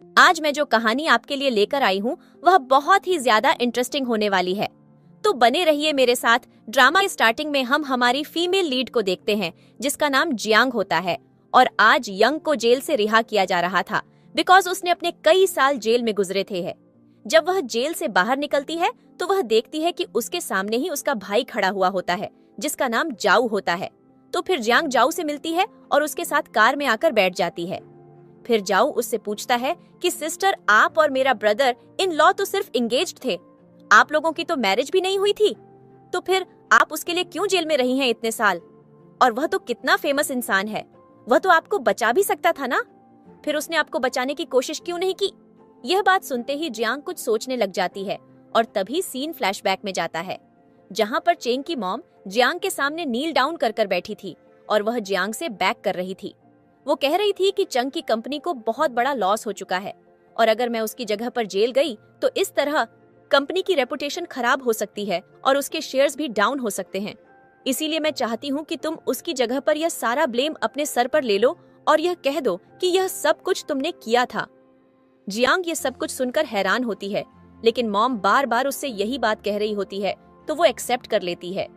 आज मैं जो कहानी आपके लिए लेकर आई हूँ वह बहुत ही ज्यादा इंटरेस्टिंग होने वाली है। तो बने रहिए मेरे साथ। ड्रामा के स्टार्टिंग में हम हमारी फीमेल लीड को देखते हैं जिसका नाम जियांग होता है और आज यंग को जेल से रिहा किया जा रहा था बिकॉज उसने अपने कई साल जेल में गुजरे थे है। जब वह जेल से बाहर निकलती है तो वह देखती है कि उसके सामने ही उसका भाई खड़ा हुआ होता है जिसका नाम जाऊ होता है। तो फिर जियांग जाऊ से मिलती है और उसके साथ कार में आकर बैठ जाती है। फिर जाऊ उससे पूछता है कि सिस्टर, आप और मेरा ब्रदर इन लॉ तो सिर्फ एंगेज्ड थे, आप लोगों की तो मैरिज भी नहीं हुई थी, तो फिर आप उसके लिए क्यों जेल में रही हैं इतने साल? और वह तो कितना फेमस इंसान है, वह तो आपको बचा भी सकता था ना, फिर उसने आपको बचाने की कोशिश क्यों नहीं की? यह बात सुनते ही जियांग कुछ सोचने लग जाती है और तभी सीन फ्लैशबैक में जाता है जहाँ पर चेंग की मॉम जियांग के सामने नील डाउन कर बैठी थी और वह जियांग से बैक कर रही थी। वो कह रही थी कि चंग की कंपनी को बहुत बड़ा लॉस हो चुका है और अगर मैं उसकी जगह पर जेल गई तो इस तरह कंपनी की रेपुटेशन खराब हो सकती है और उसके शेयर्स भी डाउन हो सकते हैं। इसीलिए मैं चाहती हूँ कि तुम उसकी जगह पर यह सारा ब्लेम अपने सर पर ले लो और यह कह दो कि यह सब कुछ तुमने किया था। जियांग ये सब कुछ सुनकर हैरान होती है लेकिन मॉम बार बार उससे यही बात कह रही होती है तो वो एक्सेप्ट कर लेती है।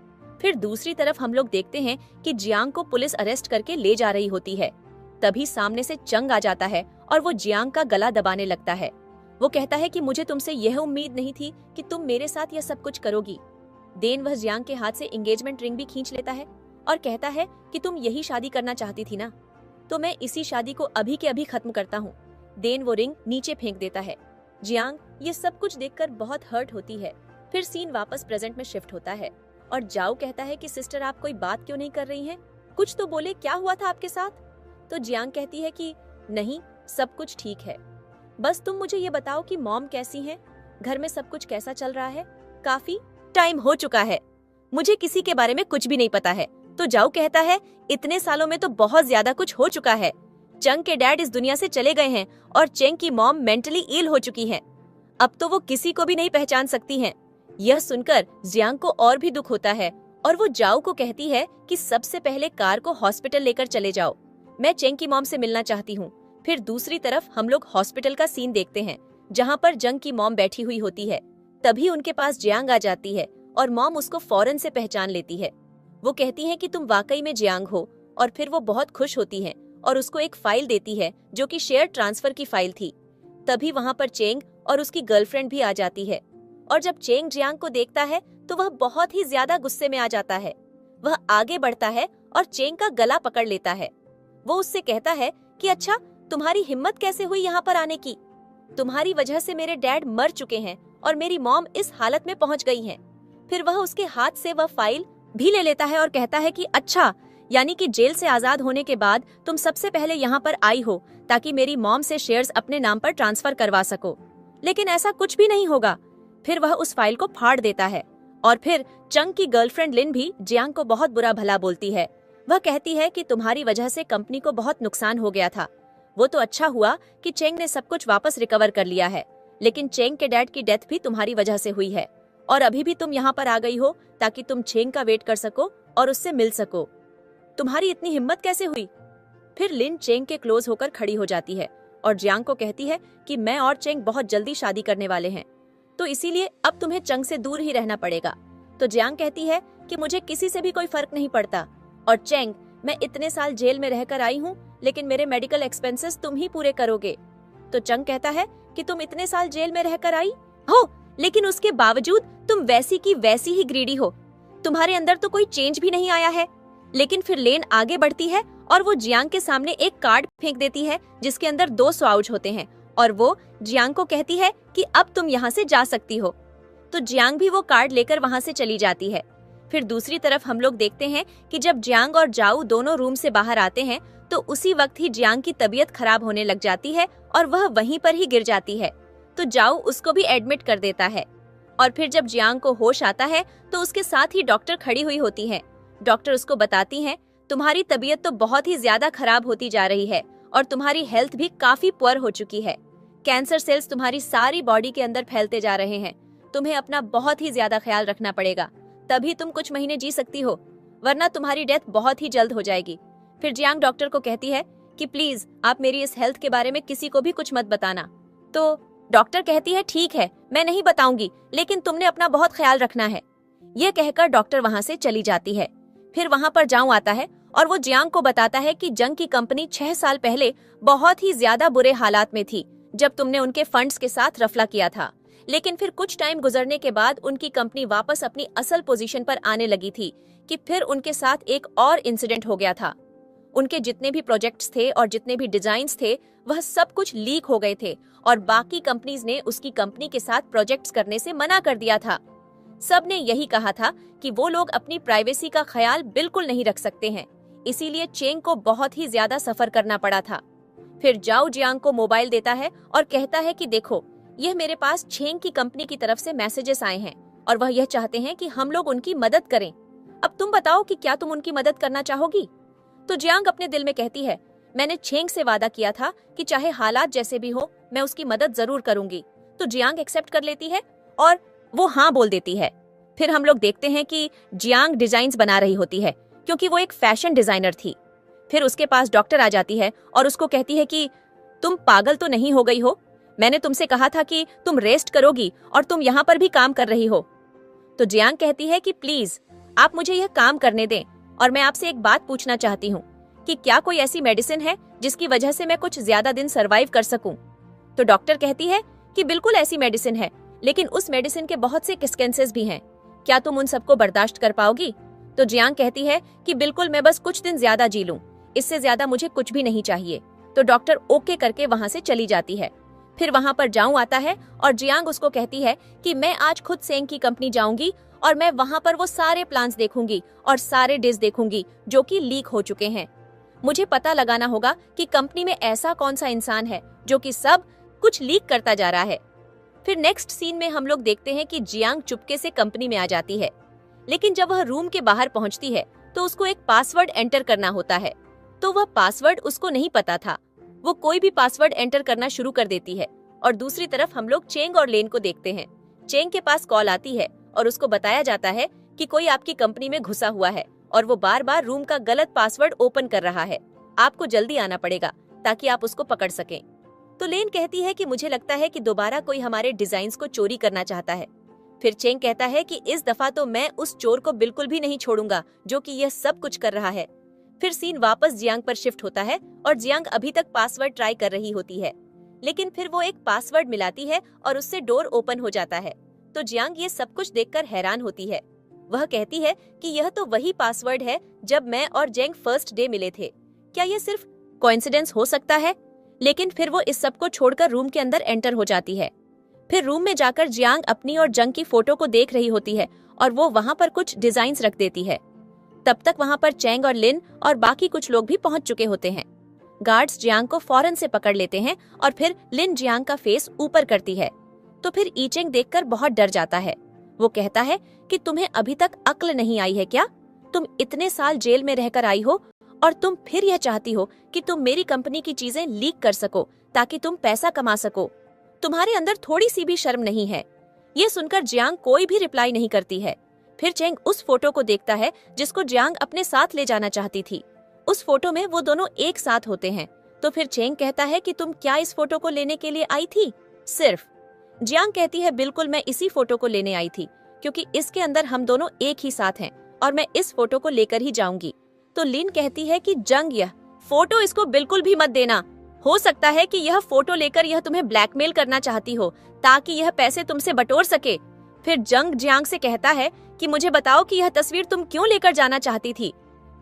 फिर दूसरी तरफ हम लोग देखते हैं कि जियांग को पुलिस अरेस्ट करके ले जा रही होती है। तभी सामने से चंग आ जाता है और वो जियांग का गला दबाने लगता है। वो कहता है कि मुझे तुमसे यह उम्मीद नहीं थी कि तुम मेरे साथ यह सब कुछ करोगी। देन वह जियांग के हाथ से एंगेजमेंट रिंग भी खींच लेता है और कहता है कि तुम यही शादी करना चाहती थी ना, तो मैं इसी शादी को अभी के अभी खत्म करता हूँ। देन वो रिंग नीचे फेंक देता है। जियांग ये सब कुछ देखकर बहुत हर्ट होती है। फिर सीन वापस प्रेजेंट में शिफ्ट होता है और जाओ कहता है कि सिस्टर, आप कोई बात क्यों नहीं कर रही हैं? कुछ तो बोले, क्या हुआ था आपके साथ? तो जियांग कहती है कि नहीं, सब कुछ ठीक है, बस तुम मुझे ये बताओ कि मॉम कैसी हैं, घर में सब कुछ कैसा चल रहा है? काफी टाइम हो चुका है, मुझे किसी के बारे में कुछ भी नहीं पता है। तो जाओ कहता है, इतने सालों में तो बहुत ज्यादा कुछ हो चुका है। चंग के डैड इस दुनिया से चले गए हैं और चेंग की मॉम मेंटली इल हो चुकी हैं। अब तो वो किसी को भी नहीं पहचान सकती हैं। यह सुनकर जियांग को और भी दुख होता है और वो जाओ को कहती है कि सबसे पहले कार को हॉस्पिटल लेकर चले जाओ, मैं चेंग की मॉम से मिलना चाहती हूँ। फिर दूसरी तरफ हम लोग हॉस्पिटल का सीन देखते हैं जहाँ पर जंग की मॉम बैठी हुई होती है। तभी उनके पास जियांग आ जाती है और मॉम उसको फौरन से पहचान लेती है। वो कहती है कि तुम वाकई में जियांग हो और फिर वो बहुत खुश होती है और उसको एक फाइल देती है जो कि शेयर ट्रांसफर की फाइल थी। तभी वहाँ पर चेंग और उसकी गर्लफ्रेंड भी आ जाती है और जब चेंग जियांग को देखता है तो वह बहुत ही ज्यादा गुस्से में आ जाता है। वह आगे बढ़ता है और चेंग का गला पकड़ लेता है। वो उससे कहता है कि अच्छा, तुम्हारी हिम्मत कैसे हुई यहाँ पर आने की? तुम्हारी वजह से मेरे डैड मर चुके हैं और मेरी मॉम इस हालत में पहुँच गई हैं। फिर वह उसके हाथ से वह फाइल भी ले लेता है और कहता है कि अच्छा, यानी कि जेल से आजाद होने के बाद तुम सबसे पहले यहाँ पर आई हो ताकि मेरी मॉम से शेयर्स अपने नाम पर ट्रांसफर करवा सको, लेकिन ऐसा कुछ भी नहीं होगा। फिर वह उस फाइल को फाड़ देता है और फिर चंग की गर्लफ्रेंड लिन भी जियांग को बहुत बुरा भला बोलती है। वह कहती है कि तुम्हारी वजह से कंपनी को बहुत नुकसान हो गया था। वो तो अच्छा हुआ कि चेंग ने सब कुछ वापस रिकवर कर लिया है, लेकिन चेंग के डैड की डेथ भी तुम्हारी वजह से हुई है और अभी भी तुम यहाँ पर आ गई हो ताकि तुम चेंग का वेट कर सको और उससे मिल सको। तुम्हारी इतनी हिम्मत कैसे हुई? फिर लिन चेंग के क्लोज होकर खड़ी हो जाती है और जियांग को कहती है कि मैं और चेंग बहुत जल्दी शादी करने वाले हैं, तो इसीलिए अब तुम्हें चंग से दूर ही रहना पड़ेगा। तो जियांग कहती है कि मुझे किसी से भी कोई फर्क नहीं पड़ता और चेंग, मैं इतने साल जेल में रहकर आई हूँ लेकिन मेरे मेडिकल एक्सपेंसेस तुम ही पूरे करोगे। तो चंग कहता है कि तुम इतने साल जेल में रहकर आई हो लेकिन उसके बावजूद तुम वैसी की वैसी ही ग्रीडी हो, तुम्हारे अंदर तो कोई चेंज भी नहीं आया है। लेकिन फिर लेन आगे बढ़ती है और वो जियांग के सामने एक कार्ड फेंक देती है जिसके अंदर 2 स्वाउज होते हैं और वो जियांग को कहती है कि अब तुम यहाँ से जा सकती हो। तो जियांग भी वो कार्ड लेकर वहाँ से चली जाती है। फिर दूसरी तरफ हम लोग देखते हैं कि जब जियांग और जाऊ दोनों रूम से बाहर आते हैं तो उसी वक्त ही जियांग की तबीयत खराब होने लग जाती है और वह वहीं पर ही गिर जाती है। तो जाऊ उसको भी एडमिट कर देता है और फिर जब जियांग को होश आता है तो उसके साथ ही डॉक्टर खड़ी हुई होती है। डॉक्टर उसको बताती हैं, तुम्हारी तबीयत तो बहुत ही ज्यादा खराब होती जा रही है और तुम्हारी हेल्थ भी काफी पुअर हो चुकी है। कैंसर सेल्स तुम्हारी सारी बॉडी के अंदर फैलते जा रहे हैं। तुम्हें अपना बहुत ही ज्यादा ख्याल रखना पड़ेगा, तभी तुम कुछ महीने जी सकती हो, वरना तुम्हारी डेथ बहुत ही जल्द हो जाएगी। फिर जियांग डॉक्टर को कहती है कि प्लीज आप मेरी इस हेल्थ के बारे में किसी को भी कुछ मत बताना। तो डॉक्टर कहती है ठीक है, मैं नहीं बताऊंगी, लेकिन तुमने अपना बहुत ख्याल रखना है। ये कहकर डॉक्टर वहां से चली जाती है। फिर वहां पर जाऊं आता है और वो जियांग को बताता है कि जंग की कंपनी 6 साल पहले बहुत ही ज्यादा बुरे हालात में थी जब तुमने उनके फंड्स के साथ रफला किया था, लेकिन फिर कुछ टाइम गुजरने के बाद उनकी कंपनी वापस अपनी असल पोजीशन पर आने लगी थी कि फिर उनके साथ एक और इंसिडेंट हो गया था। उनके जितने भी प्रोजेक्ट्स थे और जितने भी डिजाइन्स थे वह सब कुछ लीक हो गए थे और बाकी कंपनीज ने उसकी कंपनी के साथ प्रोजेक्ट्स करने से मना कर दिया था। सब ने यही कहा था कि वो लोग अपनी प्राइवेसी का ख्याल बिल्कुल नहीं रख सकते हैं, इसीलिए चेंग को बहुत ही ज्यादा सफर करना पड़ा था। फिर जाओ जियांग को मोबाइल देता है और कहता है कि देखो, यह मेरे पास चेंग की कंपनी की तरफ से मैसेजेस आए हैं और वह यह चाहते हैं कि हम लोग उनकी मदद करें। अब तुम बताओ कि क्या तुम उनकी मदद करना चाहोगी? तो जियांग अपने दिल में कहती है, मैंने चेंग से वादा किया था कि चाहे हालात जैसे भी हो मैं उसकी मदद जरूर करूंगी। तो जियांग एक्सेप्ट कर लेती है और वो हाँ बोल देती है। फिर हम लोग देखते हैं कि जियांग डिजाइन्स बना रही होती है क्योंकि वो एक फैशन डिजाइनर थी। फिर उसके पास डॉक्टर आ जाती है और उसको कहती है कि तुम पागल तो नहीं हो गई हो? मैंने तुमसे कहा था कि तुम रेस्ट करोगी और तुम यहाँ पर भी काम कर रही हो। तो जियांग कहती है कि प्लीज आप मुझे यह काम करने दें और मैं आपसे एक बात पूछना चाहती हूँ कि क्या कोई ऐसी मेडिसिन है जिसकी वजह से मैं कुछ ज्यादा दिन सरवाइव कर सकूं? तो डॉक्टर कहती है कि बिल्कुल ऐसी मेडिसिन है, लेकिन उस मेडिसिन के बहुत से कंसेक्वेंसेस भी हैं। क्या तुम उन सबको बर्दाश्त कर पाओगी? तो जियांग कहती है कि बिल्कुल, मैं बस कुछ दिन ज्यादा जी लूं, इससे ज्यादा मुझे कुछ भी नहीं चाहिए। तो डॉक्टर ओके करके वहां से चली जाती है। फिर वहां पर जाऊं आता है और जियांग उसको कहती है कि मैं आज खुद सेंग की कंपनी जाऊंगी और मैं वहां पर वो सारे प्लान्स देखूंगी और सारे डिश देखूंगी जो कि लीक हो चुके हैं। मुझे पता लगाना होगा कि कंपनी में ऐसा कौन सा इंसान है जो कि सब कुछ लीक करता जा रहा है। फिर नेक्स्ट सीन में हम लोग देखते हैं कि जियांग चुपके से कंपनी में आ जाती है, लेकिन जब वह रूम के बाहर पहुंचती है तो उसको एक पासवर्ड एंटर करना होता है। तो वह पासवर्ड उसको नहीं पता था। वो कोई भी पासवर्ड एंटर करना शुरू कर देती है और दूसरी तरफ हम लोग चेंग और लेन को देखते हैं। चेंग के पास कॉल आती है और उसको बताया जाता है कि कोई आपकी कंपनी में घुसा हुआ है और वो बार बार रूम का गलत पासवर्ड ओपन कर रहा है। आपको जल्दी आना पड़ेगा ताकि आप उसको पकड़ सकें। तो लेन कहती है कि मुझे लगता है कि दोबारा कोई हमारे डिजाइन्स को चोरी करना चाहता है। फिर चेंग कहता है कि इस दफा तो मैं उस चोर को बिल्कुल भी नहीं छोड़ूंगा जो कि यह सब कुछ कर रहा है। फिर सीन वापस जियांग पर शिफ्ट होता है और जियांग अभी तक पासवर्ड ट्राई कर रही होती है, लेकिन फिर वो एक पासवर्ड मिलाती है और उससे डोर ओपन हो जाता है। तो जियांग ये सब कुछ देखकर हैरान होती है। वह कहती है कि यह तो वही पासवर्ड है जब मैं और जेंग फर्स्ट डे मिले थे। क्या यह सिर्फ कोइंसिडेंस हो सकता है? लेकिन फिर वो इस सब को छोड़कर रूम के अंदर एंटर हो जाती है। फिर रूम में जाकर जियांग अपनी और जंग की फोटो को देख रही होती है और वो वहाँ पर कुछ डिजाइन्स रख देती है। तब तक वहाँ पर चेंग और लिन और बाकी कुछ लोग भी पहुंच चुके होते हैं। गार्ड्स जियांग को फौरन से पकड़ लेते हैं और फिर लिन जियांग का फेस ऊपर करती है। तो फिर ईचेंग देखकर बहुत डर जाता है। वो कहता है कि तुम्हें अभी तक अक्ल नहीं आई है क्या? तुम इतने साल जेल में रहकर आई हो और तुम फिर यह चाहती हो कि तुम मेरी कंपनी की चीजें लीक कर सको ताकि तुम पैसा कमा सको। तुम्हारे अंदर थोड़ी सी भी शर्म नहीं है। ये सुनकर जियांग कोई भी रिप्लाई नहीं करती है। फिर चेंग उस फोटो को देखता है जिसको जियांग अपने साथ ले जाना चाहती थी। उस फोटो में वो दोनों एक साथ होते हैं। तो फिर चेंग कहता है कि तुम क्या इस फोटो को लेने के लिए आई थी? सिर्फ। जियांग कहती है बिल्कुल, मैं इसी फोटो को लेने आई थी क्योंकि इसके अंदर हम दोनों एक ही साथ हैं और मैं इस फोटो को लेकर ही जाऊंगी। तो लिन कहती है कि जंग, यह फोटो इसको बिल्कुल भी मत देना। हो सकता है कि यह फोटो लेकर यह तुम्हें ब्लैकमेल करना चाहती हो ताकि यह पैसे तुमसे बटोर सके। फिर जंग जियांग से कहता है कि मुझे बताओ कि यह तस्वीर तुम क्यों लेकर जाना चाहती थी।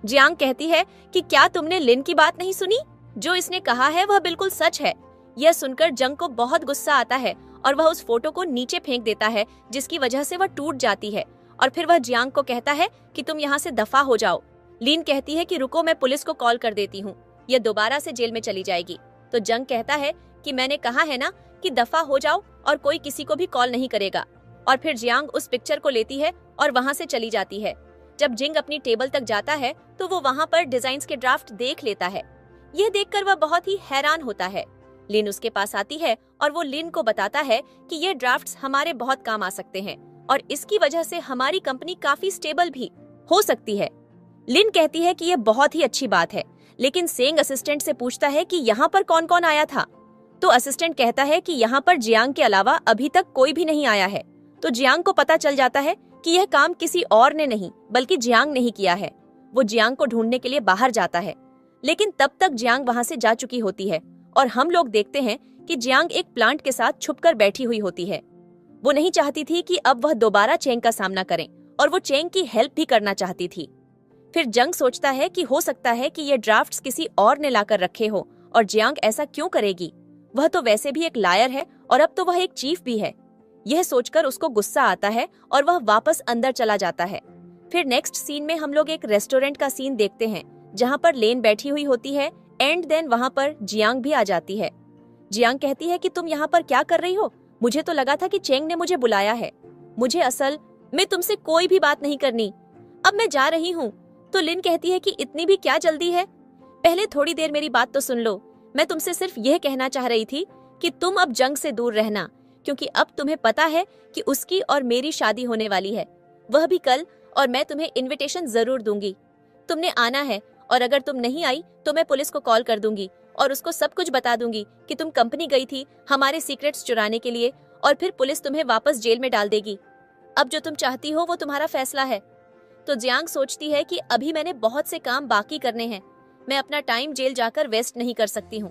जियांग कहती है कि क्या तुमने लिन की बात नहीं सुनी? जो इसने कहा है वह बिल्कुल सच है। यह सुनकर जंग को बहुत गुस्सा आता है और वह उस फोटो को नीचे फेंक देता है जिसकी वजह से वह टूट जाती है और फिर वह जियांग को कहता है कि तुम यहाँ से दफा हो जाओ। लीन कहती है कि रुको, मैं पुलिस को कॉल कर देती हूँ, यह दोबारा से जेल में चली जाएगी। तो जंग कहता है कि मैंने कहा है ना कि दफा हो जाओ और कोई किसी को भी कॉल नहीं करेगा। और फिर जियांग उस पिक्चर को लेती है और वहाँ से चली जाती है। जब जिंग अपनी टेबल तक जाता है तो वो वहाँ पर डिजाइन्स के ड्राफ्ट देख लेता है। यह देखकर वह बहुत ही हैरान होता है। लिन उसके पास आती है और वो लिन को बताता है कि ये ड्राफ्ट्स हमारे बहुत काम आ सकते हैं और इसकी वजह से हमारी कंपनी काफी स्टेबल भी हो सकती है। लिन कहती है कि यह बहुत ही अच्छी बात है, लेकिन सेंग असिस्टेंट से पूछता है कि यहाँ पर कौन कौन आया था। तो असिस्टेंट कहता है कि यहाँ पर जियांग के अलावा अभी तक कोई भी नहीं आया है। तो जियांग को पता चल जाता है कि यह काम किसी और ने नहीं बल्कि जियांग ने ही किया है। वो जियांग को ढूंढने के लिए बाहर जाता है, लेकिन तब तक जियांग वहां से जा चुकी होती है और हम लोग देखते हैं कि जियांग एक प्लांट के साथ छुपकर बैठी हुई होती है। वो नहीं चाहती थी कि अब वह दोबारा चेंग का सामना करें और वो चेंग की हेल्प भी करना चाहती थी। फिर जंग सोचता है कि हो सकता है कि ये ड्राफ्ट्स किसी और ने लाकर रखे हो और जियांग ऐसा क्यों करेगी, वह तो वैसे भी एक लायर है और अब तो वह एक चीफ भी है। यह सोचकर उसको गुस्सा आता है और वह वापस अंदर चला जाता है। फिर नेक्स्ट सीन में हम लोग एक रेस्टोरेंट का सीन देखते हैं जहाँ पर लेन बैठी हुई होती है एंड देन वहाँ पर जियांग भी आ जाती है। जियांग कहती है कि तुम यहाँ पर क्या कर रही हो? मुझे तो लगा था कि चेंग ने मुझे बुलाया है। मुझे असल में तुमसे कोई भी बात नहीं करनी, अब मैं जा रही हूँ। तो लिन कहती है कि इतनी भी क्या जल्दी है, पहले थोड़ी देर मेरी बात तो सुन लो। मैं तुमसे सिर्फ यह कहना चाह रही थी कि तुम अब जंग से दूर रहना, क्योंकि अब तुम्हें पता है कि उसकी और मेरी शादी होने वाली है, वह भी कल, और मैं तुम्हें इनविटेशन जरूर दूंगी। तुमने आना है और अगर तुम नहीं आई तो मैं पुलिस को कॉल कर दूंगी और उसको सब कुछ बता दूंगी कि तुम कंपनी गई थी हमारे सीक्रेट्स चुराने के लिए, और फिर पुलिस तुम्हें वापस जेल में डाल देगी। अब जो तुम चाहती हो वो तुम्हारा फैसला है। तो जियांग सोचती है कि अभी मैंने बहुत से काम बाकी करने हैं, मैं अपना टाइम जेल जाकर वेस्ट नहीं कर सकती हूँ।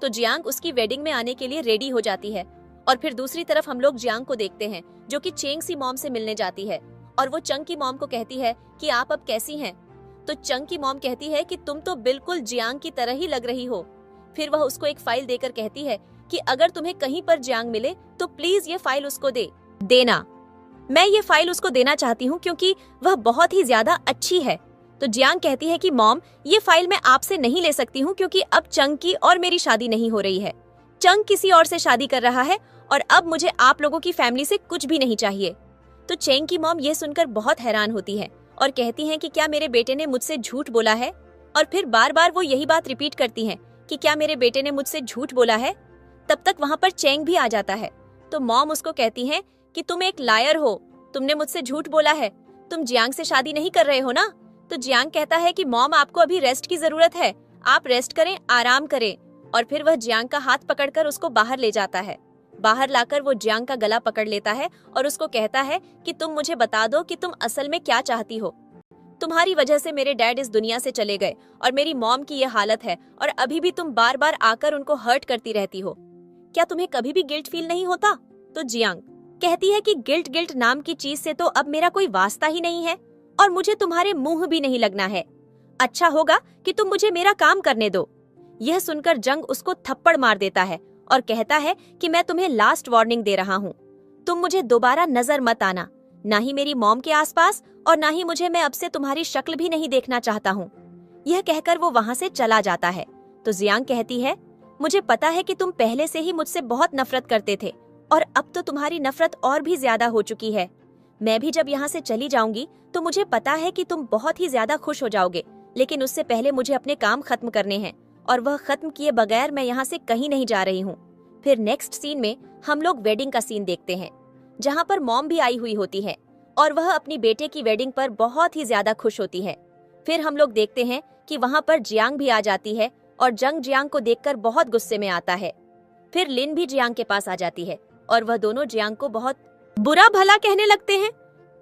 तो जियांग उसकी वेडिंग में आने के लिए रेडी हो जाती है और फिर दूसरी तरफ हम लोग जियांग को देखते हैं जो कि चेंग सी मॉम से मिलने जाती है और वो चंग की मॉम को कहती है कि आप अब कैसी हैं। तो चंग की मॉम कहती है कि तुम तो बिल्कुल जियांग की तरह ही लग रही हो। फिर वह उसको एक फाइल देकर कहती है कि अगर तुम्हें कहीं पर जियांग मिले तो प्लीज ये फाइल उसको देना। मैं ये फाइल उसको देना चाहती हूँ क्योंकि वह बहुत ही ज्यादा अच्छी है। तो जियांग कहती है कि मॉम, ये फाइल मैं आपसे नहीं ले सकती हूँ क्योंकि अब चंग की और मेरी शादी नहीं हो रही है। चंग किसी और से शादी कर रहा है और अब मुझे आप लोगों की फैमिली से कुछ भी नहीं चाहिए। तो चेंग की मॉम ये सुनकर बहुत हैरान होती है और कहती हैं कि क्या मेरे बेटे ने मुझसे झूठ बोला है, और फिर बार बार वो यही बात रिपीट करती हैं कि क्या मेरे बेटे ने मुझसे झूठ बोला है। तब तक वहाँ पर चेंग भी आ जाता है। तो मॉम उसको कहती हैं कि तुम एक लायर हो, तुमने मुझसे झूठ बोला है, तुम जियांग से शादी नहीं कर रहे हो ना। तो जियांग कहता है कि मॉम, आपको अभी रेस्ट की जरूरत है, आप रेस्ट करें, आराम करें। और फिर वह जियांग का हाथ पकड़कर उसको बाहर ले जाता है। बाहर लाकर वो जियांग का गला पकड़ लेता है और उसको कहता है कि तुम मुझे बता दो कि तुम असल में क्या चाहती हो। तुम्हारी वजह से मेरे डैड इस दुनिया से चले गए और मेरी मॉम की ये हालत है और अभी भी तुम बार बार आकर उनको हर्ट करती रहती हो। क्या तुम्हें कभी भी गिल्ट फील नहीं होता? तो जियांग कहती है कि गिल्ट नाम की चीज से तो अब मेरा कोई वास्ता ही नहीं है और मुझे तुम्हारे मुंह भी नहीं लगना है। अच्छा होगा कि तुम मुझे मेरा काम करने दो। यह सुनकर जंग उसको थप्पड़ मार देता है और कहता है कि मैं तुम्हें लास्ट वार्निंग दे रहा हूँ, तुम मुझे दोबारा नजर मत आना, ना ही मेरी मॉम के आसपास और ना ही मुझे, मैं अब से तुम्हारी शक्ल भी नहीं देखना चाहता हूँ। यह कहकर वो वहाँ से चला जाता है। तो जियांग कहती है, मुझे पता है कि तुम पहले से ही मुझसे बहुत नफरत करते थे और अब तो तुम्हारी नफरत और भी ज्यादा हो चुकी है। मैं भी जब यहाँ से चली जाऊंगी तो मुझे पता है कि तुम बहुत ही ज्यादा खुश हो जाओगे, लेकिन उससे पहले मुझे अपने काम खत्म करने हैं और वह खत्म किए बगैर मैं यहाँ से कहीं नहीं जा रही हूँ। फिर नेक्स्ट सीन में हम लोग वेडिंग का सीन देखते हैं जहाँ पर मॉम भी आई हुई होती है और वह अपनी बेटे की वेडिंग पर बहुत ही ज्यादा खुश होती है। फिर हम लोग देखते हैं कि वहाँ पर जियांग भी आ जाती है और जंग जियांग को देखकर बहुत गुस्से में आता है। फिर लिन भी जियांग के पास आ जाती है और वह दोनों जियांग को बहुत बुरा भला कहने लगते हैं।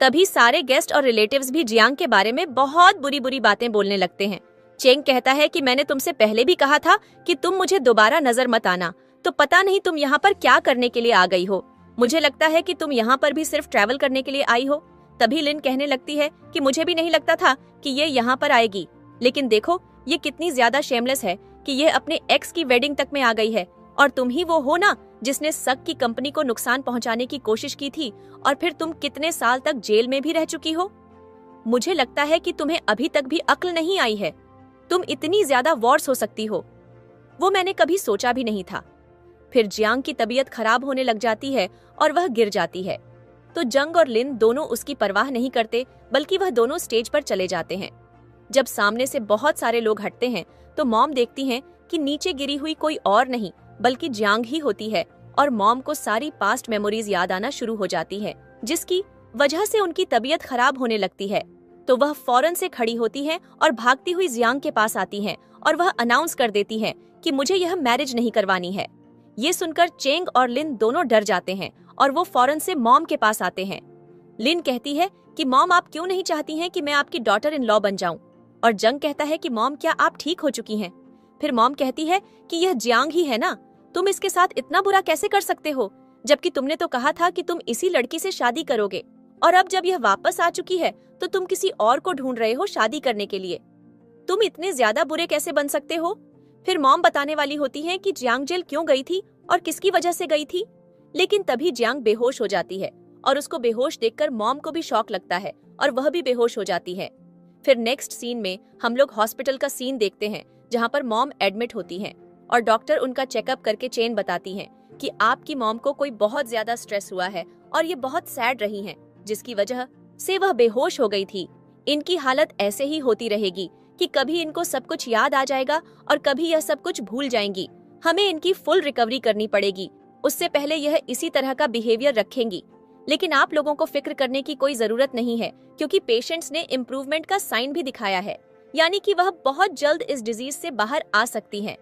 तभी सारे गेस्ट और रिलेटिव्स भी जियांग के बारे में बहुत बुरी बुरी बातें बोलने लगते हैं। चेंग कहता है कि मैंने तुमसे पहले भी कहा था कि तुम मुझे दोबारा नजर मत आना, तो पता नहीं तुम यहाँ पर क्या करने के लिए आ गई हो। मुझे लगता है कि तुम यहाँ पर भी सिर्फ ट्रैवल करने के लिए आई हो। तभी लिन कहने लगती है कि मुझे भी नहीं लगता था कि ये यहाँ पर आएगी, लेकिन देखो ये कितनी ज्यादा शेमलेस है कि ये अपने एक्स की वेडिंग तक में आ गई है, और तुम ही वो हो ना जिसने सक की कंपनी को नुकसान पहुंचाने की कोशिश की थी और फिर तुम कितने साल तक जेल में भी रह चुकी हो। मुझे लगता है कि तुम्हें अभी तक भी अक्ल नहीं आई है, तुम इतनी ज्यादा वॉर्स हो सकती हो, वो मैंने कभी सोचा भी नहीं था। फिर जियांग की तबीयत खराब होने लग जाती है और वह गिर जाती है। तो जंग और लिन दोनों उसकी परवाह नहीं करते, बल्कि वह दोनों स्टेज पर चले जाते हैं। जब सामने से बहुत सारे लोग हटते हैं तो मॉम देखती हैं कि नीचे गिरी हुई कोई और नहीं बल्कि जियांग ही होती है और मॉम को सारी पास्ट मेमोरीज याद आना शुरू हो जाती है, जिसकी वजह से उनकी तबीयत खराब होने लगती है। तो वह फौरन से खड़ी होती है और भागती हुई जियांग के पास आती है और वह अनाउंस कर देती है कि मुझे यह मैरिज नहीं करवानी है। ये सुनकर चेंग और लिन दोनों डर जाते हैं और वो फौरन से मॉम के पास आते हैं। लिन कहती है कि मॉम, आप क्यों नहीं चाहती हैं कि मैं आपकी डॉटर इन लॉ बन जाऊं? और जंग कहता है कि मॉम, क्या आप ठीक हो चुकी हैं? फिर मॉम कहती है कि यह जियांग ही है ना, तुम इसके साथ इतना बुरा कैसे कर सकते हो, जबकि तुमने तो कहा था कि तुम इसी लड़की से शादी करोगे, और अब जब यह वापस आ चुकी है तो तुम किसी और को ढूंढ रहे हो शादी करने के लिए। तुम इतने ज्यादा बुरे कैसे बन सकते हो? फिर मॉम बताने वाली होती है कि जियांग जेल क्यों गई थी और किसकी वजह से गई थी, लेकिन तभी जियांग बेहोश हो जाती है और उसको बेहोश देखकर मॉम को भी शॉक लगता है और वह भी बेहोश हो जाती है। फिर नेक्स्ट सीन में हम लोग हॉस्पिटल का सीन देखते हैं जहाँ पर मॉम एडमिट होती हैं और डॉक्टर उनका चेकअप करके चेन बताती हैं कि आपकी मॉम को कोई बहुत ज्यादा स्ट्रेस हुआ है और ये बहुत सैड रही हैं, जिसकी वजह से वह बेहोश हो गई थी। इनकी हालत ऐसे ही होती रहेगी कि कभी इनको सब कुछ याद आ जाएगा और कभी यह सब कुछ भूल जाएंगी। हमें इनकी फुल रिकवरी करनी पड़ेगी, उससे पहले यह इसी तरह का बिहेवियर रखेंगी। लेकिन आप लोगों को फिक्र करने की कोई जरूरत नहीं है, क्योंकि पेशेंट्स ने इम्प्रूवमेंट का साइन भी दिखाया है, यानी कि वह बहुत जल्द इस डिजीज से बाहर आ सकती हैं।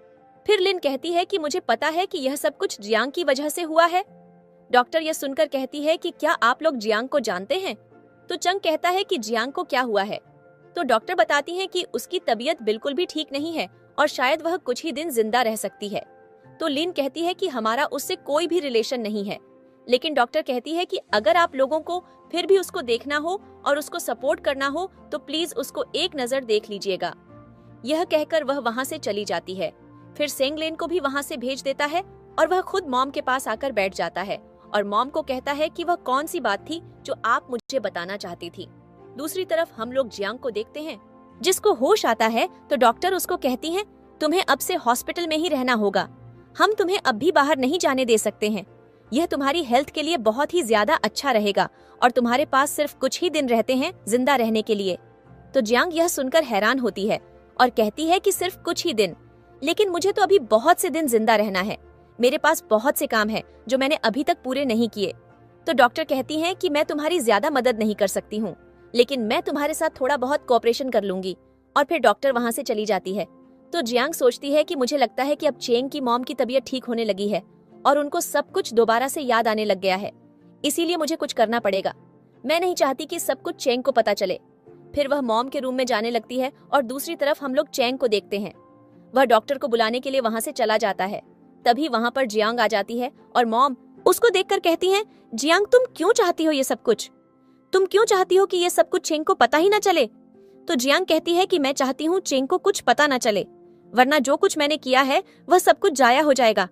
फिर लिन कहती है कि मुझे पता है कि यह सब कुछ जियांग की वजह से हुआ है। डॉक्टर यह सुनकर कहती है कि क्या आप लोग जियांग को जानते हैं? तो चंग कहता है कि जियांग को क्या हुआ है? तो डॉक्टर बताती है कि उसकी तबीयत बिल्कुल भी ठीक नहीं है और शायद वह कुछ ही दिन जिंदा रह सकती है। तो लिन कहती है कि हमारा उससे कोई भी रिलेशन नहीं है, लेकिन डॉक्टर कहती है कि अगर आप लोगों को फिर भी उसको देखना हो और उसको सपोर्ट करना हो तो प्लीज उसको एक नजर देख लीजिएगा। यह कहकर वह वहाँ से चली जाती है। फिर सेंग लेन को भी वहाँ से भेज देता है और वह खुद मॉम के पास आकर बैठ जाता है और मॉम को कहता है कि वह कौन सी बात थी जो आप मुझे बताना चाहती थी। दूसरी तरफ हम लोग जियांग को देखते हैं, जिसको होश आता है तो डॉक्टर उसको कहती हैं, तुम्हें अब से हॉस्पिटल में ही रहना होगा, हम तुम्हें अब भी बाहर नहीं जाने दे सकते हैं। यह तुम्हारी हेल्थ के लिए बहुत ही ज्यादा अच्छा रहेगा और तुम्हारे पास सिर्फ कुछ ही दिन रहते हैं जिंदा रहने के लिए। तो जियांग यह सुनकर हैरान होती है और कहती है कि सिर्फ कुछ ही दिन, लेकिन मुझे तो अभी बहुत से दिन जिंदा रहना है, मेरे पास बहुत से काम है जो मैंने अभी तक पूरे नहीं किए। तो डॉक्टर कहती हैं कि मैं तुम्हारी ज्यादा मदद नहीं कर सकती हूँ, लेकिन मैं तुम्हारे साथ थोड़ा बहुत कोऑपरेशन कर लूंगी। और फिर डॉक्टर वहाँ से चली जाती है। तो जियांग सोचती है कि मुझे लगता है कि अब चेंग की मॉम की तबीयत ठीक होने लगी है और उनको सब कुछ दोबारा से याद आने लग गया है, इसीलिए मुझे कुछ करना पड़ेगा। मैं नहीं चाहती कि सब कुछ चेंग को पता चले। फिर वह मॉम के रूम में जाने लगती है और दूसरी तरफ हम लोग चेंग को देखते हैं। वह डॉक्टर को बुलाने के लिए वहाँ से चला जाता है। तभी वहाँ पर जियांग आ जाती है और मॉम उसको देखकर कहती है, जियांग तुम क्यों चाहती हो ये सब कुछ? तुम क्यों चाहती हो कि ये सब कुछ चेंग को पता ही ना चले? तो जियांग कहती है कि मैं चाहती हूँ चेंग को कुछ पता ना चले, वरना जो कुछ मैंने किया है वह सब कुछ जाया हो जाएगा।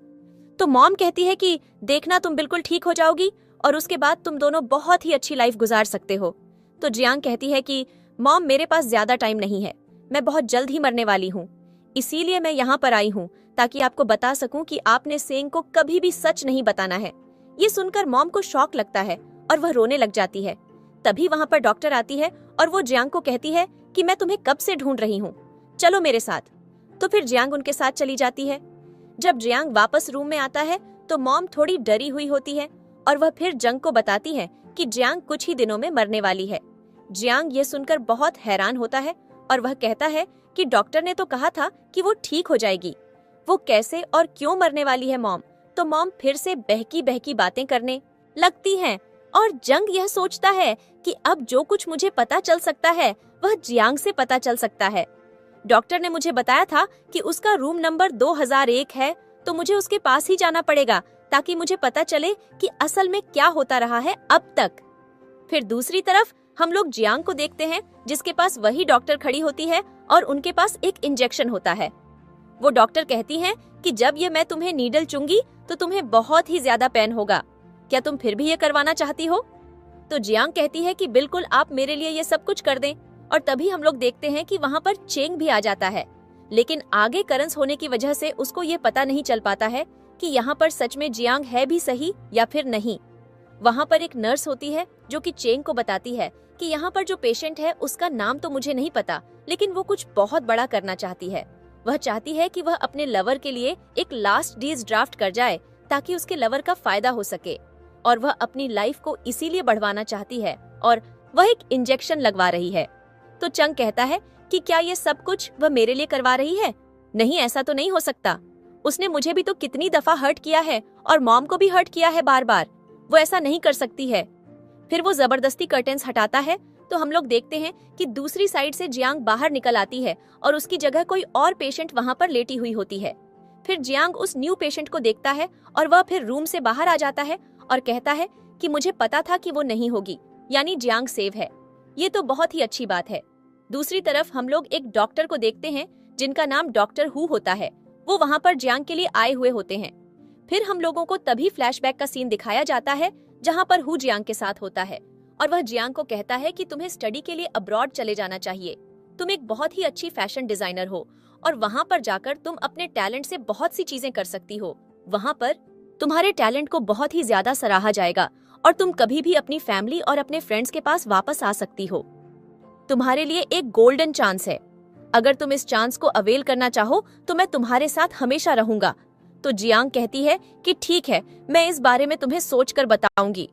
तो मॉम कहती है कि देखना, तुम बिल्कुल ठीक हो जाओगी और उसके बाद तुम दोनों बहुत ही अच्छी लाइफ गुजार सकते हो। तो जियांग कहती है कि मॉम मेरे पास ज्यादा टाइम नहीं है, मैं बहुत जल्द ही मरने वाली हूँ, इसीलिए मैं यहाँ पर आई हूँ ताकि आपको बता सकूं कि आपने सेंग को कभी भी सच नहीं बताना है। ये सुनकर मॉम को शॉक लगता है और वह रोने लग जाती है। तभी वहाँ पर डॉक्टर आती है और वो जियांग को कहती है कि मैं तुम्हें कब से ढूंढ रही हूँ, चलो मेरे साथ। तो फिर जियांग उनके साथ चली जाती है। जब जियांग वापस रूम में आता है तो मॉम थोड़ी डरी हुई होती है और वह फिर जंग को बताती है कि जियांग कुछ ही दिनों में मरने वाली है। जियांग ये सुनकर बहुत हैरान होता है और वह कहता है कि डॉक्टर ने तो कहा था कि वो ठीक हो जाएगी, वो कैसे और क्यों मरने वाली है मॉम? तो मॉम फिर से बहकी बहकी बातें करने लगती हैं और जंग यह सोचता है कि अब जो कुछ मुझे पता चल सकता है वह जियांग से पता चल सकता है। डॉक्टर ने मुझे बताया था कि उसका रूम नंबर 2001 है, तो मुझे उसके पास ही जाना पड़ेगा ताकि मुझे पता चले कि असल में क्या होता रहा है अब तक। फिर दूसरी तरफ हम लोग जियांग को देखते हैं, जिसके पास वही डॉक्टर खड़ी होती है और उनके पास एक इंजेक्शन होता है। वो डॉक्टर कहती हैं कि जब ये मैं तुम्हें नीडल चूंगी तो तुम्हें बहुत ही ज्यादा पेन होगा, क्या तुम फिर भी ये करवाना चाहती हो? तो जियांग कहती है कि बिल्कुल, आप मेरे लिए ये सब कुछ कर दें। और तभी हम लोग देखते हैं कि वहाँ पर चेंग भी आ जाता है, लेकिन आगे करंस होने की वजह से उसको ये पता नहीं चल पाता है कि यहाँ पर सच में जियांग है भी सही या फिर नहीं। वहाँ पर एक नर्स होती है जो कि चेंग को बताती है कि यहाँ पर जो पेशेंट है उसका नाम तो मुझे नहीं पता, लेकिन वो कुछ बहुत बड़ा करना चाहती है। वह चाहती है कि वह अपने लवर के लिए एक लास्ट डीज ड्राफ्ट कर जाए ताकि उसके लवर का फायदा हो सके, और वह अपनी लाइफ को इसीलिए बढ़वाना चाहती है और वह एक इंजेक्शन लगवा रही है। तो चंग कहता है कि क्या ये सब कुछ वह मेरे लिए करवा रही है? नहीं, ऐसा तो नहीं हो सकता। उसने मुझे भी तो कितनी दफा हर्ट किया है और मॉम को भी हर्ट किया है बार बार। वो ऐसा नहीं कर सकती है। फिर वो जबरदस्ती कर्टेन्स हटाता है तो हम लोग देखते हैं कि दूसरी साइड से जियांग बाहर निकल आती है और उसकी जगह कोई और पेशेंट वहाँ पर लेटी हुई होती है। फिर जियांग उस न्यू पेशेंट को देखता है और वह फिर रूम से बाहर आ जाता है और कहता है कि मुझे पता था कि वो नहीं होगी, यानी जियांग सेव है। ये तो बहुत ही अच्छी बात है। दूसरी तरफ हम लोग एक डॉक्टर को देखते हैं जिनका नाम डॉक्टर हु होता है। वो वहाँ पर जियांग के लिए आए हुए होते हैं। फिर हम लोगों को तभी फ्लैशबैक का सीन दिखाया जाता है जहाँ पर हु जियांग के साथ होता है और वह जियांग को कहता है कि तुम्हें स्टडी के लिए अब्रॉड चले जाना चाहिए। तुम एक बहुत ही अच्छी फैशन डिजाइनर हो और वहाँ पर जाकर तुम अपने टैलेंट से बहुत सी चीजें कर सकती हो। वहाँ पर तुम्हारे टैलेंट को बहुत ही ज्यादा सराहा जाएगा और तुम कभी भी अपनी फैमिली और अपने फ्रेंड्स के पास वापस आ सकती हो। तुम्हारे लिए एक गोल्डन चांस है। अगर तुम इस चांस को अवेल करना चाहो तो मैं तुम्हारे साथ हमेशा रहूंगा। तो जियांग कहती है कि ठीक है, मैं इस बारे में तुम्हें सोचकर बताऊंगी।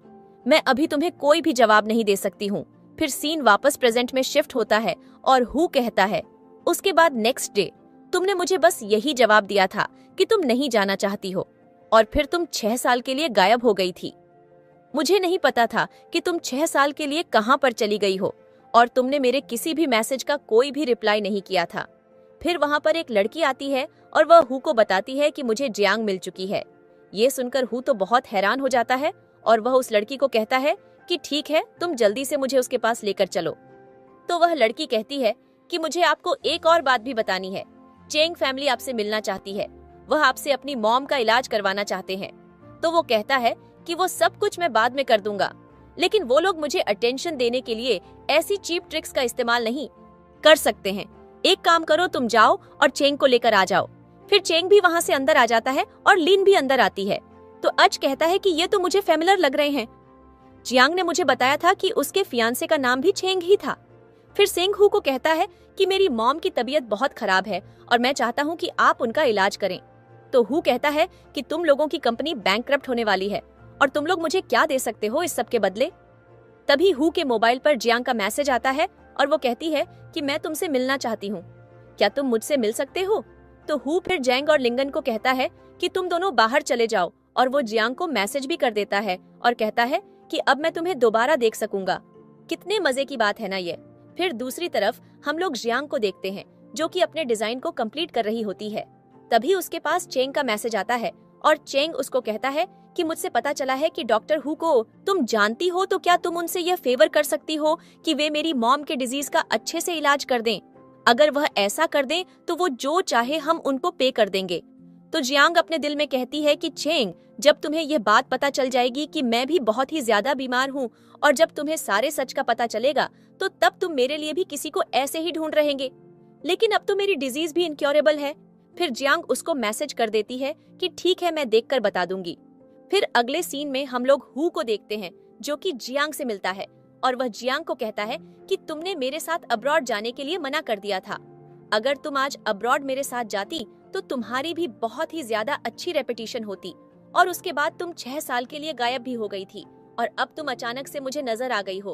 मैं अभी तुम्हें कोई भी जवाब नहीं दे सकती हूँ। फिर सीन वापस प्रेजेंट में शिफ्ट होता है और हु कहता है, उसके बाद नेक्स्ट डे तुमने मुझे बस यही जवाब दिया था कि तुम नहीं जाना चाहती हो और फिर तुम 6 साल के लिए गायब हो गई थी। मुझे नहीं पता था कि तुम 6 साल के लिए कहाँ पर चली गई हो और तुमने मेरे किसी भी मैसेज का कोई भी रिप्लाई नहीं किया था। फिर वहाँ पर एक लड़की आती है और वह हु को बताती है कि मुझे जियांग मिल चुकी है। ये सुनकर हु तो बहुत हैरान हो जाता है और वह उस लड़की को कहता है कि ठीक है, तुम जल्दी से मुझे उसके पास लेकर चलो। तो वह लड़की कहती है कि मुझे आपको एक और बात भी बतानी है। चेंग फैमिली आपसे मिलना चाहती है। वह आपसे अपनी मॉम का इलाज करवाना चाहते हैं। तो वो कहता है कि वो सब कुछ मैं बाद में कर दूंगा, लेकिन वो लोग मुझे अटेंशन देने के लिए ऐसी चीप ट्रिक्स का इस्तेमाल नहीं कर सकते हैं। एक काम करो, तुम जाओ और चेंग को लेकर आ जाओ। फिर चेंग भी वहाँ से अंदर आ जाता है और लिन भी अंदर आती है। तो अच कहता है कि ये तो मुझे फेमिलर लग रहे हैं। जियांग ने मुझे बताया था कि उसके फियांसे का नाम भी चेंग ही था। फिर सेंग हु को कहता है कि मेरी मॉम की तबीयत बहुत खराब है और मैं चाहता हूँ कि आप उनका इलाज करें। तो हु कहता है कि तुम लोगों की कंपनी बैंकक्रप्ट होने वाली है और तुम लोग मुझे क्या दे सकते हो इस सब के बदले। तभी हु के मोबाइल पर जियांग का मैसेज आता है और वो कहती है कि मैं तुमसे मिलना चाहती हूँ, क्या तुम मुझसे मिल सकते हो। तो हु फिर जैंग और लिंगन को कहता है कि तुम दोनों बाहर चले जाओ और वो जियांग को मैसेज भी कर देता है और कहता है कि अब मैं तुम्हें दोबारा देख सकूंगा। कितने मजे की बात है ना ये। फिर दूसरी तरफ हम लोग जियांग को देखते हैं जो कि अपने डिजाइन को कंप्लीट कर रही होती है। तभी उसके पास चेंग का मैसेज आता है और चेंग उसको कहता है कि मुझसे पता चला है कि डॉक्टर हु को तुम जानती हो, तो क्या तुम उनसे यह फेवर कर सकती हो कि वे मेरी मॉम के डिजीज का अच्छे से इलाज कर दें। अगर वह ऐसा कर दें तो वो जो चाहे हम उनको पे कर देंगे। तो जियांग अपने दिल में कहती है कि चेंग, जब तुम्हें यह बात पता चल जाएगी कि मैं भी बहुत ही ज्यादा बीमार हूँ और जब तुम्हें सारे सच का पता चलेगा तो तब तुम मेरे लिए भी किसी को ऐसे ही ढूंढ रहेंगे। लेकिन अब तो मेरी डिजीज भी इनक्योरेबल है। फिर जियांग उसको मैसेज कर देती है कि ठीक है, मैं देखकर बता दूंगी। फिर अगले सीन में हम लोग हु को देखते हैं जो कि जियांग से मिलता है और वह जियांग को कहता है कि तुमने मेरे साथ अब्रॉड जाने के लिए मना कर दिया था। अगर तुम आज अब्रॉड मेरे साथ जाती तो तुम्हारी भी बहुत ही ज्यादा अच्छी रेपुटेशन होती और उसके बाद तुम 6 साल के लिए गायब भी हो गई थी और अब तुम अचानक से मुझे नजर आ गई हो,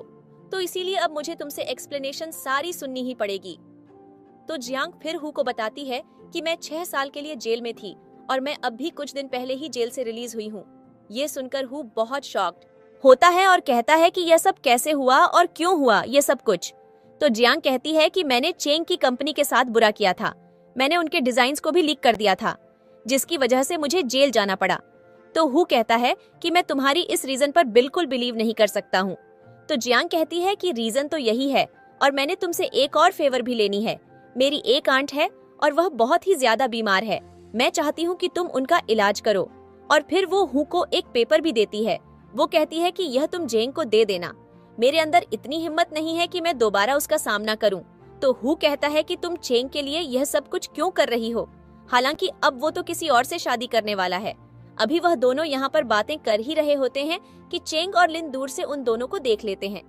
तो इसीलिए अब मुझे तुमसे एक्सप्लेनेशन सारी सुननी ही पड़ेगी। तो जियांग फिर हु को बताती है कि मैं 6 साल के लिए जेल में थी और मैं अब भी कुछ दिन पहले ही जेल से रिलीज हुई हूँ। ये सुनकर हु बहुत शॉक्ड होता है और कहता है कि यह सब कैसे हुआ और क्यों हुआ ये सब कुछ। तो जियांग कहती है कि मैंने चेंग की कंपनी के साथ बुरा किया था। मैंने उनके डिजाइन्स को भी लीक कर दिया था जिसकी वजह से मुझे जेल जाना पड़ा। तो हु कहता है कि मैं तुम्हारी इस रीजन पर बिल्कुल बिलीव नहीं कर सकता हूँ। तो जियांग कहती है कि रीजन तो यही है और मैंने तुमसे एक और फेवर भी लेनी है। मेरी एक आंट है और वह बहुत ही ज्यादा बीमार है। मैं चाहती हूँ कि तुम उनका इलाज करो। और फिर वो हु को एक पेपर भी देती है। वो कहती है कि यह तुम जेंग को दे देना। मेरे अंदर इतनी हिम्मत नहीं है कि मैं दोबारा उसका सामना करूं। तो हु कहता है कि तुम चेंग के लिए यह सब कुछ क्यों कर रही हो, हालांकि अब वो तो किसी और से शादी करने वाला है। अभी वह दोनों यहाँ पर बातें कर ही रहे होते हैं कि चेंग और लिन दूर से उन दोनों को देख लेते हैं।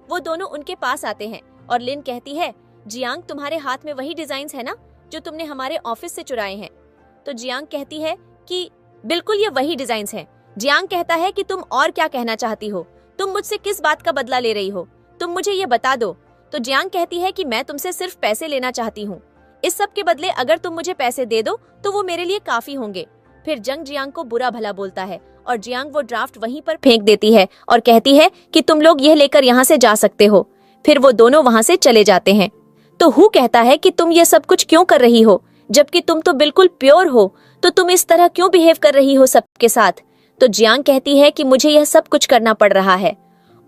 वो दोनों उनके पास आते हैं और लिन कहती है, जियांग तुम्हारे हाथ में वही डिजाइन है ना जो तुमने हमारे ऑफिस से चुराए हैं। तो जियांग कहती है कि बिल्कुल ये वही डिजाइन्स हैं। जियांग कहता है कि तुम और क्या कहना चाहती हो, तुम मुझसे किस बात का बदला ले रही हो, तुम मुझे ये बता दो। तो जियांग कहती है कि मैं तुमसे सिर्फ पैसे लेना चाहती हूँ, इस सब के बदले अगर तुम मुझे पैसे दे दो तो वो मेरे लिए काफी होंगे। फिर जंग जियांग को बुरा भला बोलता है और जियांग वो ड्राफ्ट वहीं पर फेंक देती है और कहती है कि तुम लोग यह लेकर यहाँ से जा सकते हो। फिर वो दोनों वहाँ से चले जाते हैं। तो हु कहता है कि तुम ये सब कुछ क्यों कर रही हो, जबकि तुम तो बिल्कुल प्योर हो, तो तुम इस तरह क्यों बिहेव कर रही हो सबके साथ। तो जियांग कहती है कि मुझे यह सब कुछ करना पड़ रहा है।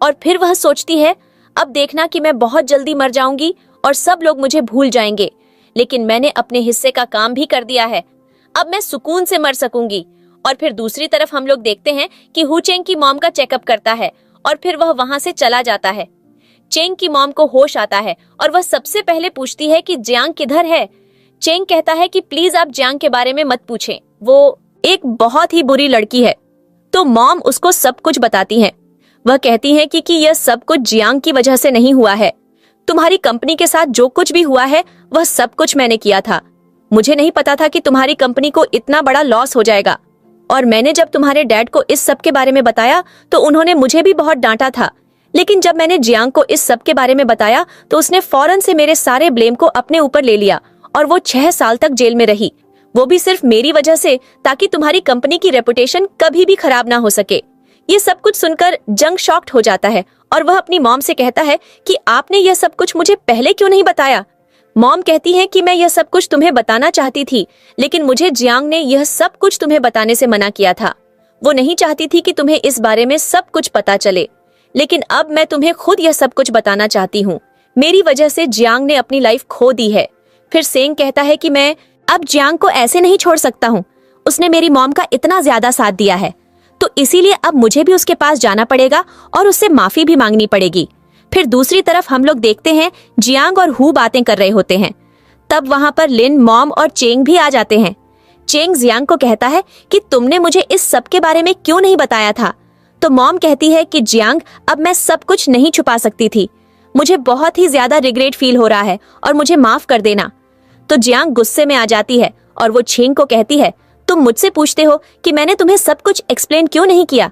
और फिर वह सोचती है, अब देखना कि मैं बहुत जल्दी मर जाऊंगी और सब लोग मुझे भूल जाएंगे, लेकिन मैंने अपने हिस्से का काम भी कर दिया है, अब मैं सुकून से मर सकूंगी। और फिर दूसरी तरफ हम लोग देखते हैं कि हु चेंग की मॉम का चेकअप करता है और फिर वह वहां से चला जाता है। चेंग की मॉम को होश आता है और वह सबसे पहले पूछती है कि जियांग किधर है। चेंग कहता है कि प्लीज आप जियांग के बारे में मत पूछें, वो एक बहुत ही बुरी लड़की है। तो मॉम उसको सब कुछ बताती है। वह कहती है कि यह सब कुछ जियांग की वजह से नहीं हुआ है। तुम्हारी कंपनी के साथ जो कुछ भी हुआ है वह सब कुछ मैंने किया था। मुझे नहीं पता था कि तुम्हारी कंपनी को इतना बड़ा लॉस हो जाएगा। और मैंने जब तुम्हारे डैड को इस सब के बारे में बताया तो उन्होंने मुझे भी बहुत डांटा था, लेकिन जब मैंने जियांग को इस सब के बारे में बताया तो उसने फौरन से मेरे सारे ब्लेम को अपने ऊपर ले लिया और वो 6 साल तक जेल में रही, वो भी सिर्फ मेरी वजह से, ताकि तुम्हारी कंपनी की रेपुटेशन कभी भी खराब ना हो सके। ये सब कुछ सुनकर जंग शॉक्ड हो जाता है और वह अपनी मॉम से कहता है कि आपने यह सब कुछ मुझे पहले क्यों नहीं बताया। मॉम कहती है कि मैं यह सब कुछ तुम्हें बताना चाहती थी, लेकिन मुझे जियांग ने यह सब कुछ तुम्हें बताने से मना किया था। वो नहीं चाहती थी कि तुम्हें इस बारे में सब कुछ पता चले, लेकिन अब मैं तुम्हें खुद यह सब कुछ बताना चाहती हूँ। मेरी वजह से जियांग ने अपनी लाइफ खो दी है। फिर सेंग कहता है कि मैं अब जियांग को ऐसे नहीं छोड़ सकता हूँ, उसने मेरी मॉम का इतना ज्यादा साथ दिया है, तो इसीलिए अब मुझे भी उसके पास जाना पड़ेगा और उससे माफी भी मांगनी पड़ेगी। फिर दूसरी तरफ हम लोग देखते हैं जियांग और हु बातें कर रहे होते हैं। तब वहां पर लिन, मॉम और चेंग भी आ जाते हैं। चेंग जियांग को कहता है कि तुमने मुझे इस सब के बारे में क्यों नहीं बताया था। तो मॉम कहती है कि जियांग, अब मैं सब कुछ नहीं छुपा सकती थी, मुझे बहुत ही ज्यादा रिग्रेट फील हो रहा है और मुझे माफ कर देना। तो जियांग गुस्से में आ जाती है और वो चेंग को कहती है, तुम मुझसे पूछते हो कि मैंने तुम्हें सब कुछ एक्सप्लेन क्यों नहीं किया।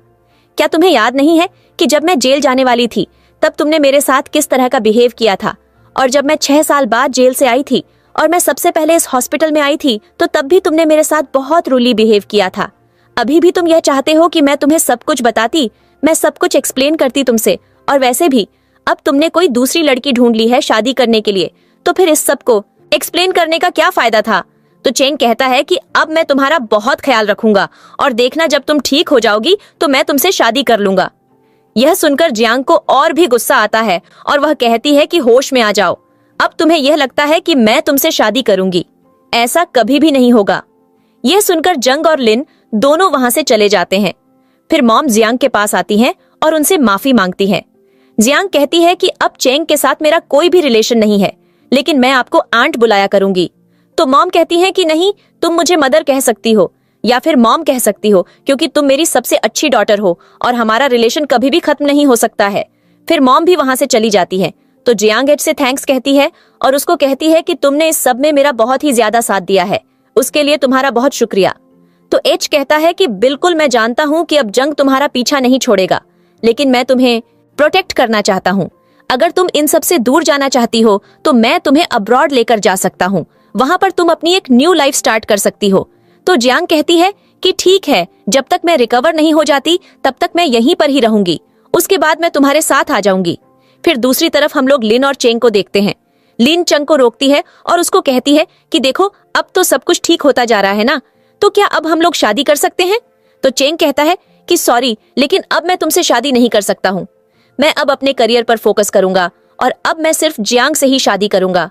क्या तुम्हें याद नहीं है कि जब मैं जेल जाने वाली थी तब तुमने मेरे साथ किस तरह का बिहेव किया था, और जब मैं 6 साल बाद जेल से आई थी और मैं सबसे पहले इस हॉस्पिटल में आई थी तो तब भी तुमने मेरे साथ बहुत रूली बिहेव किया था। अभी भी तुम यह चाहते हो कि मैं तुम्हें सब कुछ बताती, मैं सब कुछ एक्सप्लेन करती तुमसे, और वैसे भी अब तुमने कोई दूसरी लड़की ढूंढ ली है शादी करने के लिए, तो फिर इस सब को एक्सप्लेन करने का क्या फायदा था। तो चेंग कहता है कि अब मैं तुम्हारा बहुत ख्याल रखूंगा और देखना जब तुम ठीक हो जाओगी तो मैं तुमसे शादी कर लूंगा। यह सुनकर जियांग को और भी गुस्सा आता है और वह कहती है कि होश में आ जाओ, अब तुम्हें यह लगता है कि मैं तुमसे शादी करूंगी, ऐसा कभी भी नहीं होगा। यह सुनकर जंग और लिन दोनों वहां से चले जाते हैं। फिर मॉम जियांग के पास आती हैं और उनसे माफी मांगती हैं। जियांग कहती है कि अब चेंग के साथ मेरा कोई भी रिलेशन नहीं है, लेकिन मैं आपको आंट बुलाया करूंगी। तो मॉम कहती है कि नहीं, तुम मुझे मदर कह सकती हो या फिर मॉम कह सकती हो, क्योंकि तुम मेरी सबसे अच्छी डॉटर हो और हमारा रिलेशन कभी भी खत्म नहीं हो सकता है। फिर मॉम भी वहां से चली जाती है। तो जियांग एच से थैंक्स कहती है और उसको कहती है कि तुमने इस सब में मेरा बहुत ही ज्यादा साथ दिया है, उसके लिए तुम्हारा बहुत शुक्रिया। तो एच कहता है कि बिल्कुल, मैं जानता हूँ कि अब जंग तुम्हारा पीछा नहीं छोड़ेगा, लेकिन मैं तुम्हें प्रोटेक्ट करना चाहता हूँ। अगर तुम इन सब से दूर जाना चाहती हो तो मैं तुम्हें अब्रॉड लेकर जा सकता हूँ, वहां पर तुम अपनी एक न्यू लाइफ स्टार्ट कर सकती हो। तो जियांग कहती है कि ठीक है, जब तक मैं रिकवर नहीं हो जाती तब तक मैं यहीं पर ही रहूंगी, उसके बाद मैं तुम्हारे साथ आ जाऊंगी। फिर दूसरी तरफ हम लोग लिन और चेंग को देखते हैं। लिन चंग को रोकती है और उसको कहती है कि देखो, अब तो सब कुछ ठीक होता जा रहा है ना, तो क्या अब हम लोग शादी कर सकते हैं। तो चेंग कहता है कि सॉरी, लेकिन अब मैं तुमसे शादी नहीं कर सकता हूँ, मैं अब अपने करियर पर फोकस करूंगा और अब मैं सिर्फ जियांग से ही शादी करूंगा।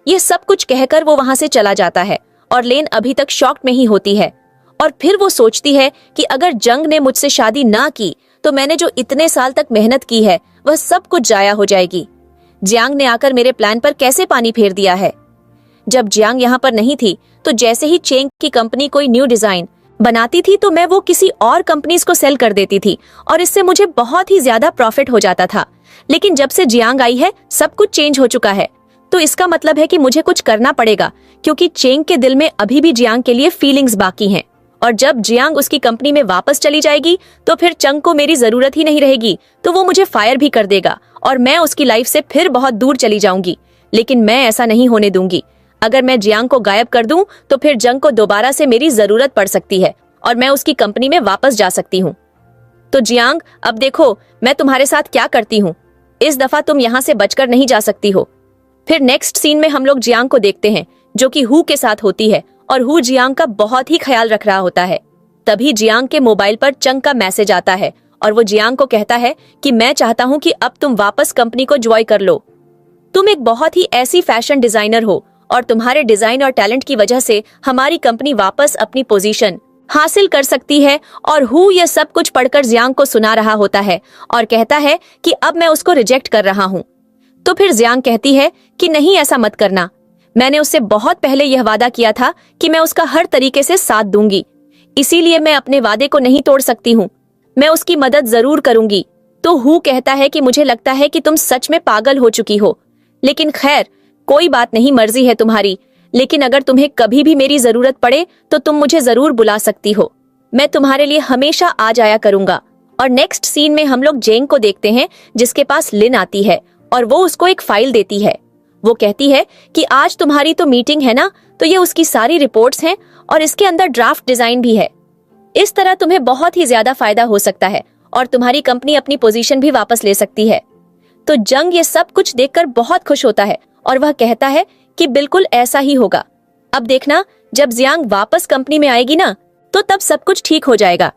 ये सब कुछ कहकर वो वहां से चला जाता है और लेन अभी तक शॉक्ड में ही होती है। और फिर वो सोचती है कि अगर जंग ने मुझसे शादी ना की तो मैंने जो इतने साल तक मेहनत की है वह सब कुछ जाया हो जाएगी। जियांग ने आकर मेरे प्लान पर कैसे पानी फेर दिया है। जब जियांग यहाँ पर नहीं थी तो जैसे ही चेंग की कंपनी कोई न्यू डिजाइन बनाती थी तो मैं वो किसी और कंपनीज को सेल कर देती थी और इससे मुझे बहुत ही ज्यादा प्रॉफिट हो जाता था। लेकिन जब से जियांग आई है सब कुछ चेंज हो चुका है, तो इसका मतलब है कि मुझे कुछ करना पड़ेगा, क्योंकि चेंग के दिल में अभी भी जियांग के लिए फीलिंग्स बाकी हैं। और जब जियांग उसकी कंपनी में वापस चली जाएगी तो फिर चंग को मेरी जरूरत ही नहीं रहेगी, तो वो मुझे फायर भी कर देगा और मैं उसकी लाइफ से फिर बहुत दूर चली जाऊंगी, लेकिन मैं ऐसा नहीं होने दूंगी। अगर मैं जियांग को गायब कर दूं तो फिर जंग को दोबारा से मेरी जरूरत पड़ सकती है और मैं उसकी कंपनी में वापस जा सकती हूँ। तो जियांग, अब देखो मैं तुम्हारे साथ क्या करती हूँ। इस दफा तुम यहाँ से बचकर नहीं जा सकती हो। फिर नेक्स्ट सीन में हम लोग जियांग को देखते हैं जो कि हु के साथ होती है और हु जियांग का बहुत ही ख्याल रख रहा होता है। तभी जियांग के मोबाइल पर चंग का मैसेज आता है और वो जियांग को कहता है कि मैं चाहता हूँ कि अब तुम वापस कंपनी को ज्वाइन कर लो। तुम एक बहुत ही ऐसी फैशन डिजाइनर हो और तुम्हारे डिजाइन और टैलेंट की वजह से हमारी कंपनी वापस अपनी पोजीशन हासिल कर सकती है। और हु यह सब कुछ पढ़कर जियांग को सुना रहा होता है और कहता है कि अब मैं उसको रिजेक्ट कर रहा हूँ। तो फिर जियांग कहती है कि नहीं, ऐसा मत करना। मैंने उससे बहुत पहले यह वादा किया था कि मैं उसका हर तरीके से साथ दूंगी, इसीलिए मैं अपने वादे को नहीं तोड़ सकती हूँ। मैं उसकी मदद जरूर करूंगी। तो हु कहता है कि मुझे लगता है कि तुम सच में पागल हो चुकी हो, लेकिन खैर कोई बात नहीं, मर्जी है तुम्हारी। लेकिन अगर तुम्हें कभी भी मेरी जरूरत पड़े तो तुम मुझे जरूर बुला सकती हो। मैं तुम्हारे लिए हमेशा आ जाया करूंगा। और नेक्स्ट सीन में हम लोग जेंग को देखते हैं जिसके पास लिन आती है और वो उसको एक फाइल देती है। वो कहती है कि आज तुम्हारी तो मीटिंग है ना, तो ये उसकी सारी रिपोर्ट्स हैं और इसके अंदर ड्राफ्ट डिजाइन भी है। इस तरह तुम्हें बहुत ही ज्यादा फायदा हो सकता है और तुम्हारी कंपनी अपनी पोजीशन भी वापस ले सकती है। तो जंग ये सब कुछ देखकर बहुत खुश होता है और वह कहता है कि बिल्कुल ऐसा ही होगा। अब देखना, जब जियांग वापस कंपनी में आएगी ना, तो तब सब कुछ ठीक हो जाएगा।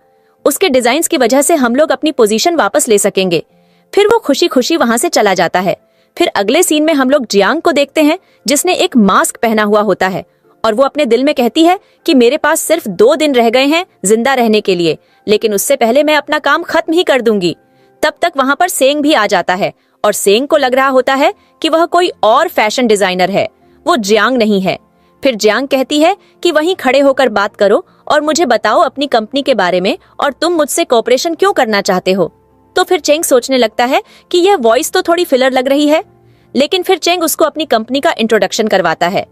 उसके डिजाइन्स की वजह से हम लोग अपनी पोजीशन वापस ले सकेंगे। फिर वो खुशी खुशी वहां से चला जाता है। फिर अगले सीन में हम लोग जियांग को देखते हैं जिसने एक मास्क पहना हुआ होता है और वो अपने दिल में कहती है कि मेरे पास सिर्फ 2 दिन रह गए हैं जिंदा रहने के लिए, लेकिन उससे पहले मैं अपना काम खत्म ही कर दूंगी। तब तक वहां पर सेंग भी आ जाता है और सेंग को लग रहा होता है कि वह कोई और फैशन डिजाइनर है, वो जियांग नहीं है। फिर जियांग कहती है कि वहीं खड़े होकर बात करो और मुझे बताओ अपनी कंपनी के बारे में और तुम मुझसे कोऑपरेशन क्यों करना चाहते हो। तो फिर चेंग सोचने लगता है कि यह वॉइस तो थोड़ी फिलर लग रही है, लेकिन फिर चेंग उसको अपनी कंपनी का इंट्रोडक्शन करवाता है।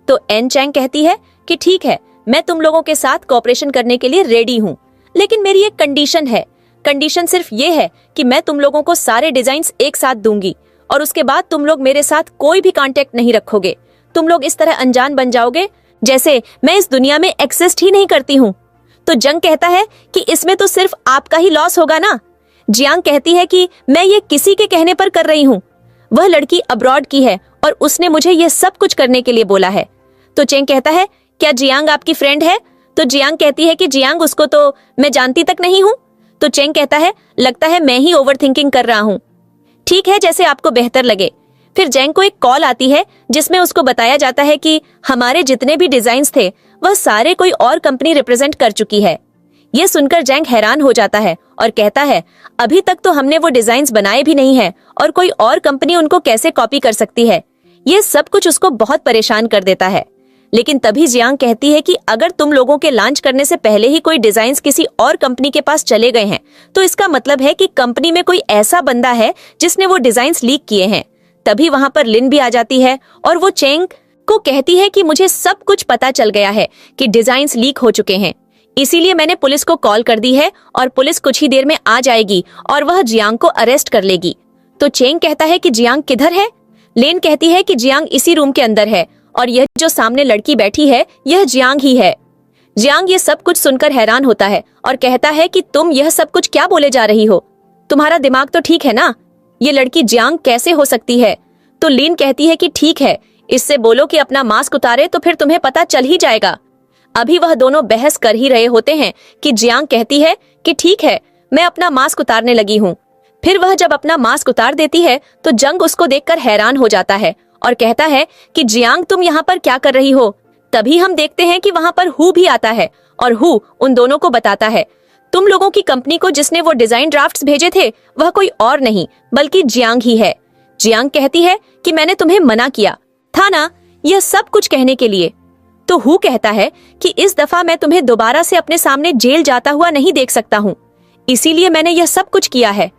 तो एन चेंग कहती है कि ठीक है, मैं तुम लोगों के साथ कोऑपरेशन करने के लिए रेडी हूँ, लेकिन मेरी एक कंडीशन है। कंडीशन सिर्फ ये है कि मैं तुम लोगों को सारे डिजाइन्स एक साथ दूंगी और उसके बाद तुम लोग मेरे साथ कोई भी कांटेक्ट नहीं रखोगे। तुम लोग इस तरह अनजान बन जाओगे जैसे मैं इस दुनिया में एक्सिस्ट ही नहीं करती हूँ। तो जंग कहता है कि इसमें तो सिर्फ आपका ही लॉस होगा ना। जियांग कहती है कि मैं ये किसी के कहने पर कर रही हूँ, वह लड़की अब्रॉड की है और उसने मुझे ये सब कुछ करने के लिए बोला है। तो चेंग कहता है क्या जियांग आपकी फ्रेंड है? तो जियांग कहती है कि जियांग उसको तो मैं जानती तक नहीं हूँ। तो चेंग कहता है लगता है मैं ही ओवर थिंकिंग कर रहा हूँ। ठीक है, जैसे आपको बेहतर लगे। फिर जेंग को एक कॉल आती है जिसमें उसको बताया जाता है कि हमारे जितने भी डिजाइन्स थे वह सारे कोई और कंपनी रिप्रेजेंट कर चुकी है। ये सुनकर जेंग हैरान हो जाता है और कहता है अभी तक तो हमने वो डिजाइन्स बनाए भी नहीं है और कोई और कंपनी उनको कैसे कॉपी कर सकती है। ये सब कुछ उसको बहुत परेशान कर देता है। लेकिन तभी जियांग कहती है कि अगर तुम लोगों के लॉन्च करने से पहले ही कोई डिजाइन्स किसी और कंपनी के पास चले गए हैं तो इसका मतलब है कि कंपनी में कोई ऐसा बंदा है जिसने वो डिजाइन्स लीक किए हैं। तभी वहां पर लिन भी आ जाती है और वो चेंग को कहती है कि मुझे सब कुछ पता चल गया है कि डिजाइन्स लीक हो चुके हैं, इसीलिए मैंने पुलिस को कॉल कर दी है और पुलिस कुछ ही देर में आ जाएगी और वह जियांग को अरेस्ट कर लेगी। तो चेंग कहता है कि जियांग किधर है? लिन कहती है कि जियांग इसी रूम के अंदर है और यह जो सामने लड़की बैठी है यह जियांग ही है। जियांग ये सब कुछ सुनकर हैरान होता है और कहता है कि तुम यह सब कुछ क्या बोले जा रही हो? तुम्हारा दिमाग तो ठीक है ना? ये लड़की जियांग कैसे हो सकती है? तो लिन कहती है कि ठीक है, इससे बोलो कि अपना मास्क उतारे तो फिर तुम्हें पता चल ही जाएगा। अभी वह दोनों बहस कर ही रहे होते हैं कि जियांग कहती है कि ठीक है, मैं अपना मास्क उतारने लगी हूँ। फिर वह जब अपना मास्क उतार देती है तो जंग उसको देखकर हैरान हो जाता है और कहता है कि जियांग तुम यहाँ पर क्या कर रही हो? तभी हम देखते हैं कि वहाँ पर हु भी आता है और हु उन दोनों को बताता है तुम लोगों की कंपनी को जिसने वो डिजाइन ड्राफ्ट्स भेजे थे वह कोई और नहीं बल्कि जियांग ही है। जियांग कहती है कि मैंने तुम्हें मना किया था ना यह सब कुछ कहने के लिए। तो हु कहता है कि इस दफा मैं तुम्हें दोबारा से अपने सामने जेल जाता हुआ नहीं देख सकता हूँ, इसीलिए मैंने यह सब कुछ किया है।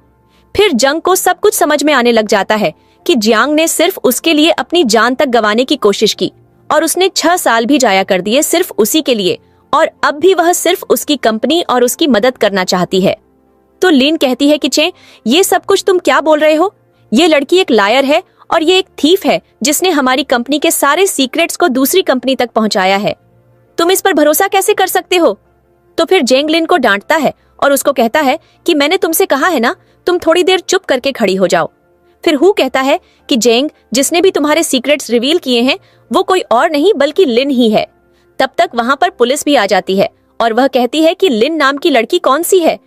फिर जंग को सब कुछ समझ में आने लग जाता है कि जियांग ने सिर्फ उसके लिए अपनी जान तक गंवाने की कोशिश की और उसने 6 साल भी जाया कर दिए सिर्फ उसी के लिए, और अब भी वह सिर्फ उसकी कंपनी और उसकी मदद करना चाहती है। तो लिन कहती है कि चे ये सब कुछ तुम क्या बोल रहे हो? ये लड़की एक लायर है और ये एक थीफ है जिसने हमारी कंपनी के सारे सीक्रेट्स को दूसरी कंपनी तक पहुंचाया है। तुम इस पर भरोसा कैसे कर सकते हो? तो फिर जेंग लिन को डांटता है और उसको कहता है कि मैंने तुमसे कहा है ना, तुम थोड़ी देर चुप करके खड़ी हो जाओ। फिर हु कहता है कि जेंग, जिसने भी तुम्हारे सीक्रेट्स रिवील किए हैं वो कोई और नहीं बल्कि लिन ही है। तब तक वहां पर पुलिस भी आ जाती है और वह कहती है कि लिन नाम की लड़की कौन सी है।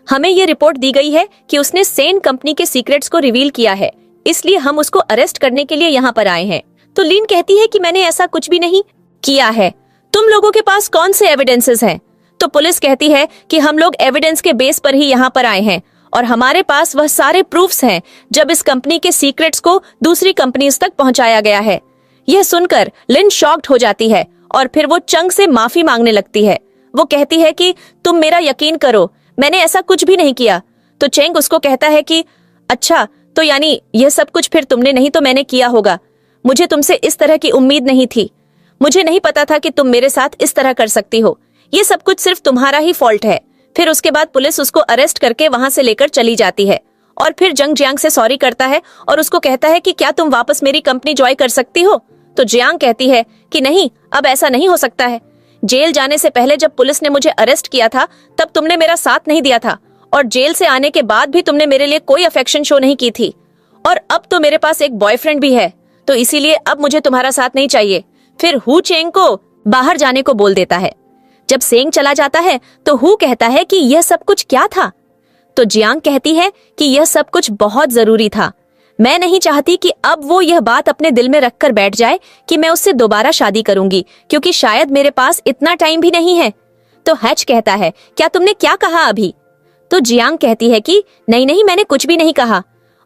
हमें ये रिपोर्ट दी गई है कि उसने सेन कंपनी के सीक्रेट्स को रिवील किया है, इसलिए हम उसको अरेस्ट करने के लिए यहाँ पर आए हैं। तो लिन कहती है कि मैंने ऐसा कुछ भी नहीं किया है। तुम लोगों के पास कौन से एविडेंसेस हैं? तो पुलिस कहती है कि हम लोग एविडेंस के बेस पर ही यहाँ पर आए हैं और हमारे पास वह सारे प्रूफ्स हैं जब इस कंपनी के सीक्रेट्स को दूसरी कंपनीज तक पहुंचाया गया है। यह सुनकर लिन शॉक्ड हो जाती है और फिर वो चंग से माफी मांगने लगती है। वो कहती है कि तुम मेरा यकीन करो, मैंने ऐसा कुछ भी नहीं किया। तो चेंग उसको कहता है कि अच्छा, तो यानी यह सब कुछ फिर तुमने नहीं तो मैंने किया होगा। मुझे तुमसे इस तरह की उम्मीद नहीं थी। मुझे नहीं पता था कि तुम मेरे साथ इस तरह कर सकती हो। ये सब कुछ सिर्फ तुम्हारा ही फॉल्ट है। फिर उसके बाद पुलिस उसको अरेस्ट करके वहां से लेकर चली जाती है और फिर जंग जियांग से सॉरी करता है और उसको कहता है कि क्या तुम वापस मेरी कंपनी ज्वाइन कर सकती हो? तो जियांग कहती है कि नहीं, अब ऐसा नहीं हो सकता है। जेल जाने से पहले जब पुलिस ने मुझे अरेस्ट किया था तब तुमने मेरा साथ नहीं दिया था और जेल से आने के बाद भी तुमने मेरे लिए कोई अफेक्शन शो नहीं की थी। और अब तो मेरे पास एक बॉयफ्रेंड भी है, तो इसीलिए अब मुझे तुम्हारा साथ नहीं चाहिए। फिर हु चेंग को बाहर जाने को बोल देता है। जब सेंग चला जाता है तो हु कहता है कि यह सब कुछ क्या था? तो जियांग कहती है कि यह सब कुछ बहुत जरूरी था। मैं नहीं चाहती कि अब वो यह बात अपने दिल में रखकर बैठ जाए कि मैं उससे दोबारा शादी करूंगी, क्योंकि शायद मेरे पास इतना टाइम भी नहीं है। तो हैच कहता है, क्या तुमने क्या कहा अभी? तो जियांग कहती है कि नहीं नहीं, मैंने कुछ भी नहीं कहा।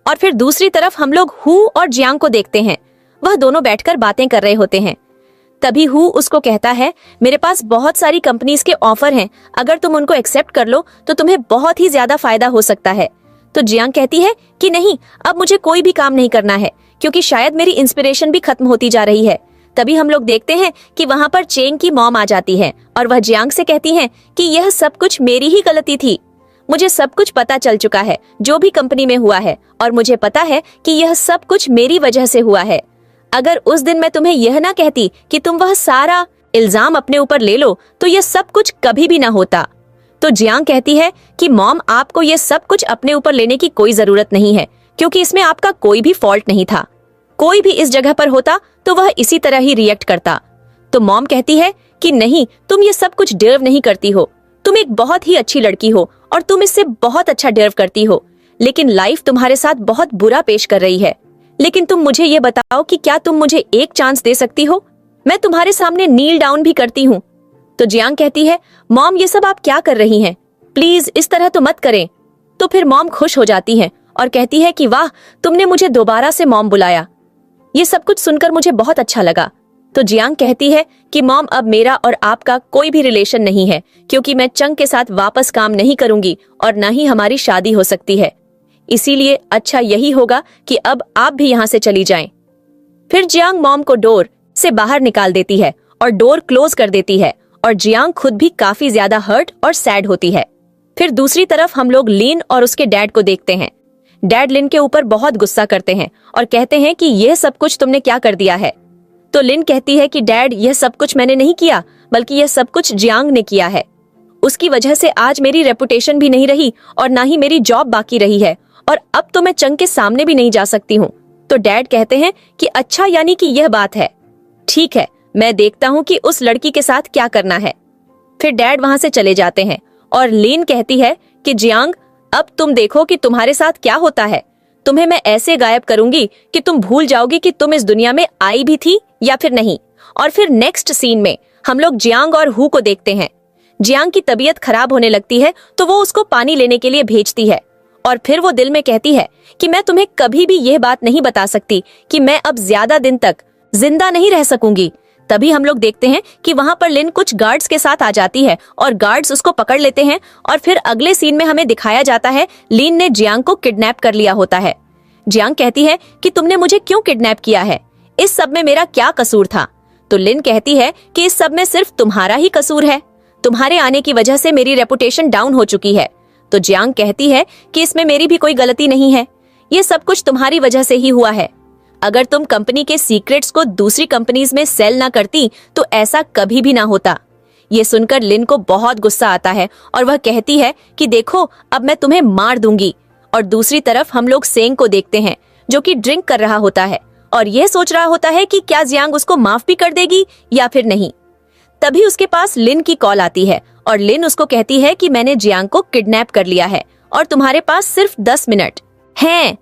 और फिर दूसरी तरफ हम लोग हु और जियांग को देखते हैं। वह दोनों बैठकर बातें कर रहे होते हैं। तभी हु उसको कहता है, मेरे पास बहुत सारी कंपनीज के ऑफर हैं, अगर तुम उनको एक्सेप्ट कर लो तो तुम्हें बहुत ही ज्यादा फायदा हो सकता है। तो जियांग कहती है कि नहीं, अब मुझे कोई भी काम नहीं करना है, क्योंकि शायद मेरी इंस्पिरेशन भी खत्म होती जा रही है। तभी हम लोग देखते हैं कि वहाँ पर चेंग की मॉम आ जाती है और वह जियांग से कहती है कि यह सब कुछ मेरी ही गलती थी। मुझे सब कुछ पता चल चुका है जो भी कंपनी में हुआ है, और मुझे पता है कि यह सब कुछ मेरी वजह से हुआ है। अगर उस दिन मैं तुम्हें यह ना कहती कि तुम वह सारा इल्जाम अपने ऊपर ले लो तो यह सब कुछ कभी भी ना होता। तो जियांग कहती है कि मॉम, आपको यह सब कुछ अपने ऊपर लेने की कोई जरूरत नहीं है, क्योंकि इसमें आपका कोई भी फॉल्ट नहीं था। कोई भी इस जगह पर होता तो वह इसी तरह ही रिएक्ट करता। तो मॉम कहती है कि नहीं, तुम ये सब कुछ डिजर्व नहीं करती हो। तुम एक बहुत ही अच्छी लड़की हो और तुम इससे बहुत अच्छा डिजर्व करती हो, लेकिन लाइफ तुम्हारे साथ बहुत बुरा पेश कर रही है। लेकिन तुम मुझे ये बताओ कि क्या तुम मुझे एक चांस दे सकती हो? मैं तुम्हारे सामने नील डाउन भी करती हूँ। तो जियांग कहती है, मॉम, ये सब आप क्या कर रही हैं? प्लीज इस तरह तो मत करें। तो फिर मॉम खुश हो जाती है और कहती है कि वाह, तुमने मुझे दोबारा से मॉम बुलाया। ये सब कुछ सुनकर मुझे बहुत अच्छा लगा। तो जियांग कहती है कि मॉम, अब मेरा और आपका कोई भी रिलेशन नहीं है, क्योंकि मैं चंग के साथ वापस काम नहीं करूंगी और न ही हमारी शादी हो सकती है। इसीलिए अच्छा यही होगा कि अब आप भी यहाँ से चली जाएं। फिर जियांग मॉम को डोर से बाहर निकाल देती है और डोर क्लोज कर देती है और जियांग खुद भी काफी ज्यादा हर्ट और सैड होती है। फिर दूसरी तरफ हम लोग लिन और उसके डैड को देखते हैं। डैड लिन के ऊपर बहुत गुस्सा करते हैं और कहते हैं कि यह सब कुछ तुमने क्या कर दिया है। तो लिन कहती है कि डैड, यह सब कुछ मैंने नहीं किया, बल्कि यह सब कुछ जियांग ने किया है। उसकी वजह से आज मेरी रेपुटेशन भी नहीं रही और ना ही मेरी जॉब बाकी रही है, और अब तो मैं चंग के सामने भी नहीं जा सकती हूँ। तो डैड कहते हैं कि अच्छा, यानी कि यह बात है। ठीक है, मैं देखता हूँ कि उस लड़की के साथ क्या करना है। फिर डैड वहां से चले जाते हैं और लिन कहती है कि जियांग, अब तुम देखो कि तुम्हारे साथ क्या होता है। तुम्हें मैं ऐसे गायब करूंगी कि तुम भूल जाओगी कि तुम इस दुनिया में आई भी थी या फिर नहीं। और फिर नेक्स्ट सीन में हम लोग जियांग और हु को देखते हैं। जियांग की तबीयत खराब होने लगती है तो वो उसको पानी लेने के लिए भेजती है और फिर वो दिल में कहती है कि मैं तुम्हें कभी भी यह बात नहीं बता सकती कि मैं अब ज्यादा दिन तक जिंदा नहीं रह सकूंगी। तभी हम लोग देखते हैं कि वहां पर लिन कुछ गार्ड्स के साथ आ जाती है और गार्ड्स उसको पकड़ लेते हैं और फिर अगले सीन में हमें दिखाया जाता है लिन ने जियांग को किडनैप कर लिया होता है। जियांग कहती है कि तुमने मुझे क्यों किडनैप किया है? इस सब में मेरा क्या कसूर था? तो लिन कहती है कि इस सब में सिर्फ तुम्हारा ही कसूर है। तुम्हारे आने की वजह से मेरी रेपुटेशन डाउन हो चुकी है। तो जियांग कहती है कि इसमें मेरी भी कोई गलती नहीं है। ये सब कुछ तुम्हारी वजह से ही हुआ है। अगर तुम कंपनी के सीक्रेट्स को दूसरी कंपनीज में सेल ना करती तो ऐसा कभी भी ना होता। ये सुनकर लिन को बहुत गुस्सा आता है और वह कहती है कि देखो अब मैं तुम्हें मार दूंगी। और दूसरी तरफ हम लोग सेंग को देखते हैं जो कि ड्रिंक कर रहा होता है और यह सोच रहा होता है कि क्या जियांग उसको माफ भी कर देगी या फिर नहीं। तभी उसके पास लिन की कॉल आती है और लिन उसको कहती है कि मैंने जियांग को किडनैप कर लिया है और तुम्हारे पास सिर्फ 10 मिनट हैं।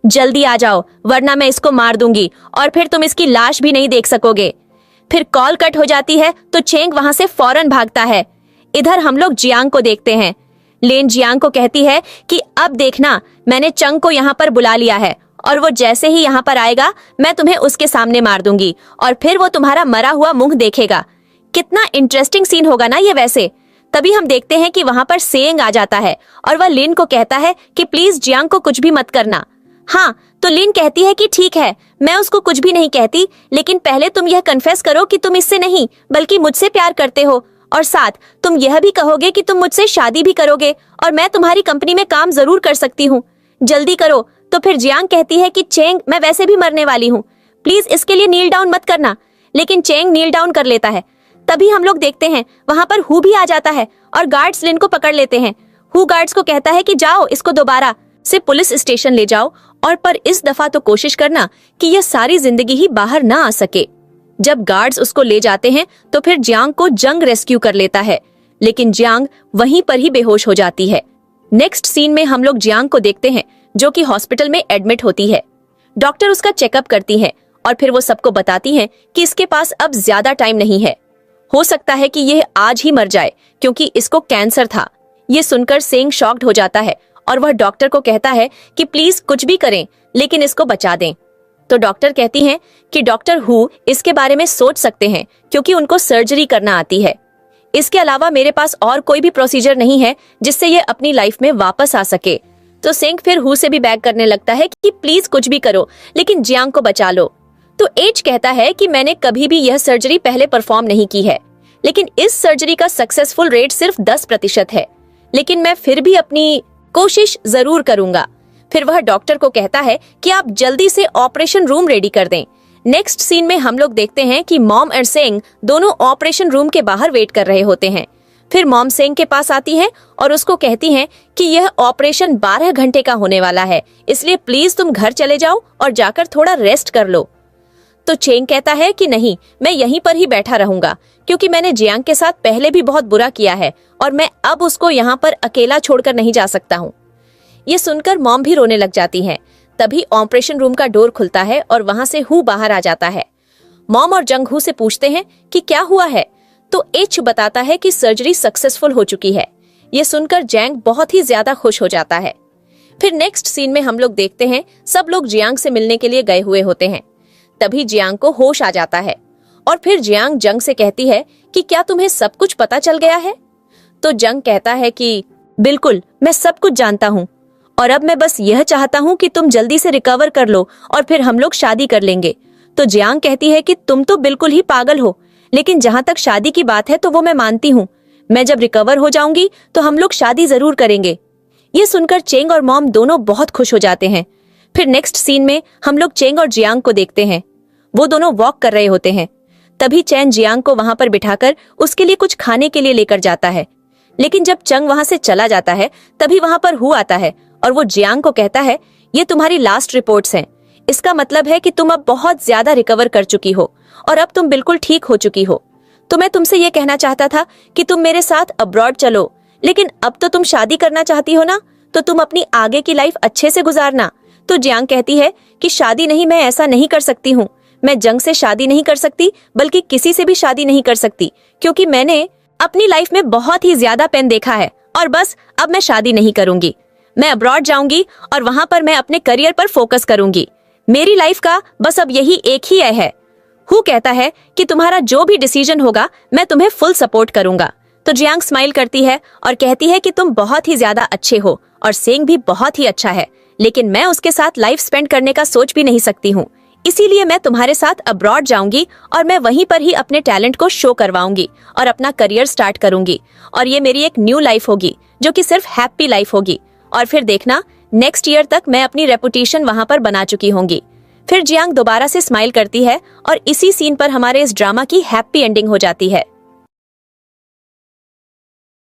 जल्दी आ जाओ वरना मैं इसको मार दूंगी और फिर तुम इसकी लाश भी नहीं देख सकोगे। फिर कॉल कट हो जाती है तो चेंग वहां से फौरन भागता है। इधर हम लोग जियांग को देखते हैं। लिन जियांग को कहती है कि अब देखना मैंने चंग को यहाँ पर बुला लिया है और वो जैसे ही यहाँ पर आएगा मैं तुम्हें उसके सामने मार दूंगी और फिर वो तुम्हारा मरा हुआ मुंह देखेगा। कितना इंटरेस्टिंग सीन होगा ना ये वैसे। तभी हम देखते हैं कि वहां पर सेंग आ जाता है और वह लिन को कहता है कि प्लीज जियांग को कुछ भी मत करना। हाँ तो लिन कहती है कि ठीक है मैं उसको कुछ भी नहीं कहती, लेकिन पहले तुम यह कन्फेस करो कि तुम इससे नहीं बल्कि मुझसे प्यार करते हो और साथ तुम यह भी कहोगे कि तुम मुझसे शादी भी करोगे और मैं तुम्हारी कंपनी में काम जरूर कर सकती हूँ। जल्दी करो। तो फिर जियांग कहती है कि चेंग मैं वैसे भी मरने वाली हूँ, प्लीज इसके लिए नील डाउन मत करना। लेकिन चेंग नील डाउन कर लेता है। तभी हम लोग देखते हैं वहां पर हु भी आ जाता है और गार्ड्स लिन को पकड़ लेते हैं। हु गार्ड्स को कहता है कि जाओ इसको दोबारा से पुलिस स्टेशन ले जाओ और पर इस दफा तो कोशिश करना कि यह सारी जिंदगी ही बाहर ना आ सके। जब गार्ड्स उसको ले जाते हैं तो फिर जियांग को जंग रेस्क्यू कर लेता है, लेकिन जियांग वहीं पर ही बेहोश हो जाती है। नेक्स्ट सीन में हम लोग जियांग को देखते हैं जो कि हॉस्पिटल में एडमिट होती है। डॉक्टर उसका चेकअप करती है और फिर वो सबको बताती है कि इसके पास अब ज्यादा टाइम नहीं है, हो सकता है कि यह आज ही मर जाए क्योंकि इसको कैंसर था। ये सुनकर सेंग शॉक्ड हो जाता है और वह डॉक्टर को कहता है कि प्लीज कुछ भी करें लेकिन इसको बचा दें। तो डॉक्टर कहती हैं कि डॉक्टर हु इसके बारे में सोच सकते हैं क्योंकि उनको सर्जरी करना आती है। इसके अलावा मेरे पास और कोई भी प्रोसीजर नहीं है जिससे ये अपनी लाइफ में वापस आ सके। तो सेंग फिर हु से भी बैग करने लगता है कि प्लीज कुछ भी करो लेकिन जियांग को बचा लो। तो एच कहता है कि मैंने कभी भी यह सर्जरी पहले परफॉर्म नहीं की है, लेकिन इस सर्जरी का सक्सेसफुल रेट सिर्फ 10% है, लेकिन मैं फिर भी अपनी कोशिश जरूर करूंगा। फिर वह डॉक्टर को कहता है कि आप जल्दी से ऑपरेशन रूम रेडी कर दें। नेक्स्ट सीन में हम लोग देखते हैं कि मॉम और सेंग दोनों ऑपरेशन रूम के बाहर वेट कर रहे होते हैं। फिर मॉम सेंग के पास आती है और उसको कहती हैं कि यह ऑपरेशन 12 घंटे का होने वाला है, इसलिए प्लीज तुम घर चले जाओ और जाकर थोड़ा रेस्ट कर लो। तो चेंग कहता है कि नहीं, मैं यहीं पर ही बैठा रहूंगा क्योंकि मैंने जियांग के साथ पहले भी बहुत बुरा किया है और मैं अब उसको यहाँ पर अकेला छोड़कर नहीं जा सकता हूँ। ये सुनकर मॉम भी रोने लग जाती है। तभी ऑपरेशन रूम का डोर खुलता है और वहां से हु बाहर आ जाता है। मॉम और जंग हु से पूछते हैं कि क्या हुआ है, तो एच बताता है कि सर्जरी सक्सेसफुल हो चुकी है। ये सुनकर जैंग बहुत ही ज्यादा खुश हो जाता है। फिर नेक्स्ट सीन में हम लोग देखते हैं सब लोग जियांग से मिलने के लिए गए हुए होते हैं। तभी जियांग को होश आ जाता है और फिर जियांग जंग से कहती है कि क्या तुम्हें सब कुछ पता चल गया है। तो जंग कहता है कि बिल्कुल, मैं सब कुछ जानता हूँ और अब मैं बस यह चाहता हूँ कि तुम जल्दी से रिकवर कर लो और फिर हम लोग शादी कर लेंगे। तो जियांग कहती है कि तुम तो बिल्कुल ही पागल हो, लेकिन जहाँ तक शादी की बात है तो वो मैं मानती हूँ। मैं जब रिकवर हो जाऊंगी तो हम लोग शादी जरूर करेंगे। ये सुनकर चेंग और मॉम दोनों बहुत खुश हो जाते हैं। फिर नेक्स्ट सीन में हम लोग चेंग और जियांग को देखते हैं। वो दोनों वॉक कर रहे होते हैं। तभी चैन जियांग को वहां पर बिठाकर उसके लिए कुछ खाने के लिए लेकर जाता है, लेकिन जब चंग वहां से चला जाता है तभी वहां पर हु आता है और वो जियांग को कहता है ये तुम्हारी लास्ट रिपोर्ट्स हैं। इसका मतलब है कि तुम अब बहुत ज्यादा रिकवर कर चुकी हो और अब तुम बिल्कुल ठीक हो चुकी हो। तो मैं तुमसे ये कहना चाहता था कि तुम मेरे साथ अब्रॉड चलो, लेकिन अब तो तुम शादी करना चाहती हो ना, तो तुम अपनी आगे की लाइफ अच्छे से गुजारना। तो जियांग कहती है कि शादी नहीं, मैं ऐसा नहीं कर सकती हूँ। मैं जंग से शादी नहीं कर सकती, बल्कि किसी से भी शादी नहीं कर सकती, क्योंकि मैंने अपनी लाइफ में बहुत ही ज्यादा पेन देखा है और बस अब मैं शादी नहीं करूंगी। मैं अब्रॉड जाऊंगी और वहां पर मैं अपने करियर पर फोकस करूंगी। मेरी लाइफ का बस अब यही एक ही है। हु कहता है कि तुम्हारा जो भी डिसीजन होगा मैं तुम्हें फुल सपोर्ट करूंगा। तो जियांग स्माइल करती है और कहती है कि तुम बहुत ही ज्यादा अच्छे हो और सेंग भी बहुत ही अच्छा है, लेकिन मैं उसके साथ लाइफ स्पेंड करने का सोच भी नहीं सकती हूँ। इसीलिए मैं तुम्हारे साथ अब्रॉड जाऊंगी और मैं वहीं पर ही अपने टैलेंट को शो करवाऊंगी और अपना करियर स्टार्ट करूंगी और ये मेरी एक न्यू लाइफ होगी जो कि सिर्फ हैप्पी लाइफ होगी। और फिर देखना नेक्स्ट ईयर तक मैं अपनी रेपुटेशन वहां पर बना चुकी होंगी। फिर जियांग दोबारा से स्माइल करती है और इसी सीन पर हमारे इस ड्रामा की हैप्पी एंडिंग हो जाती है।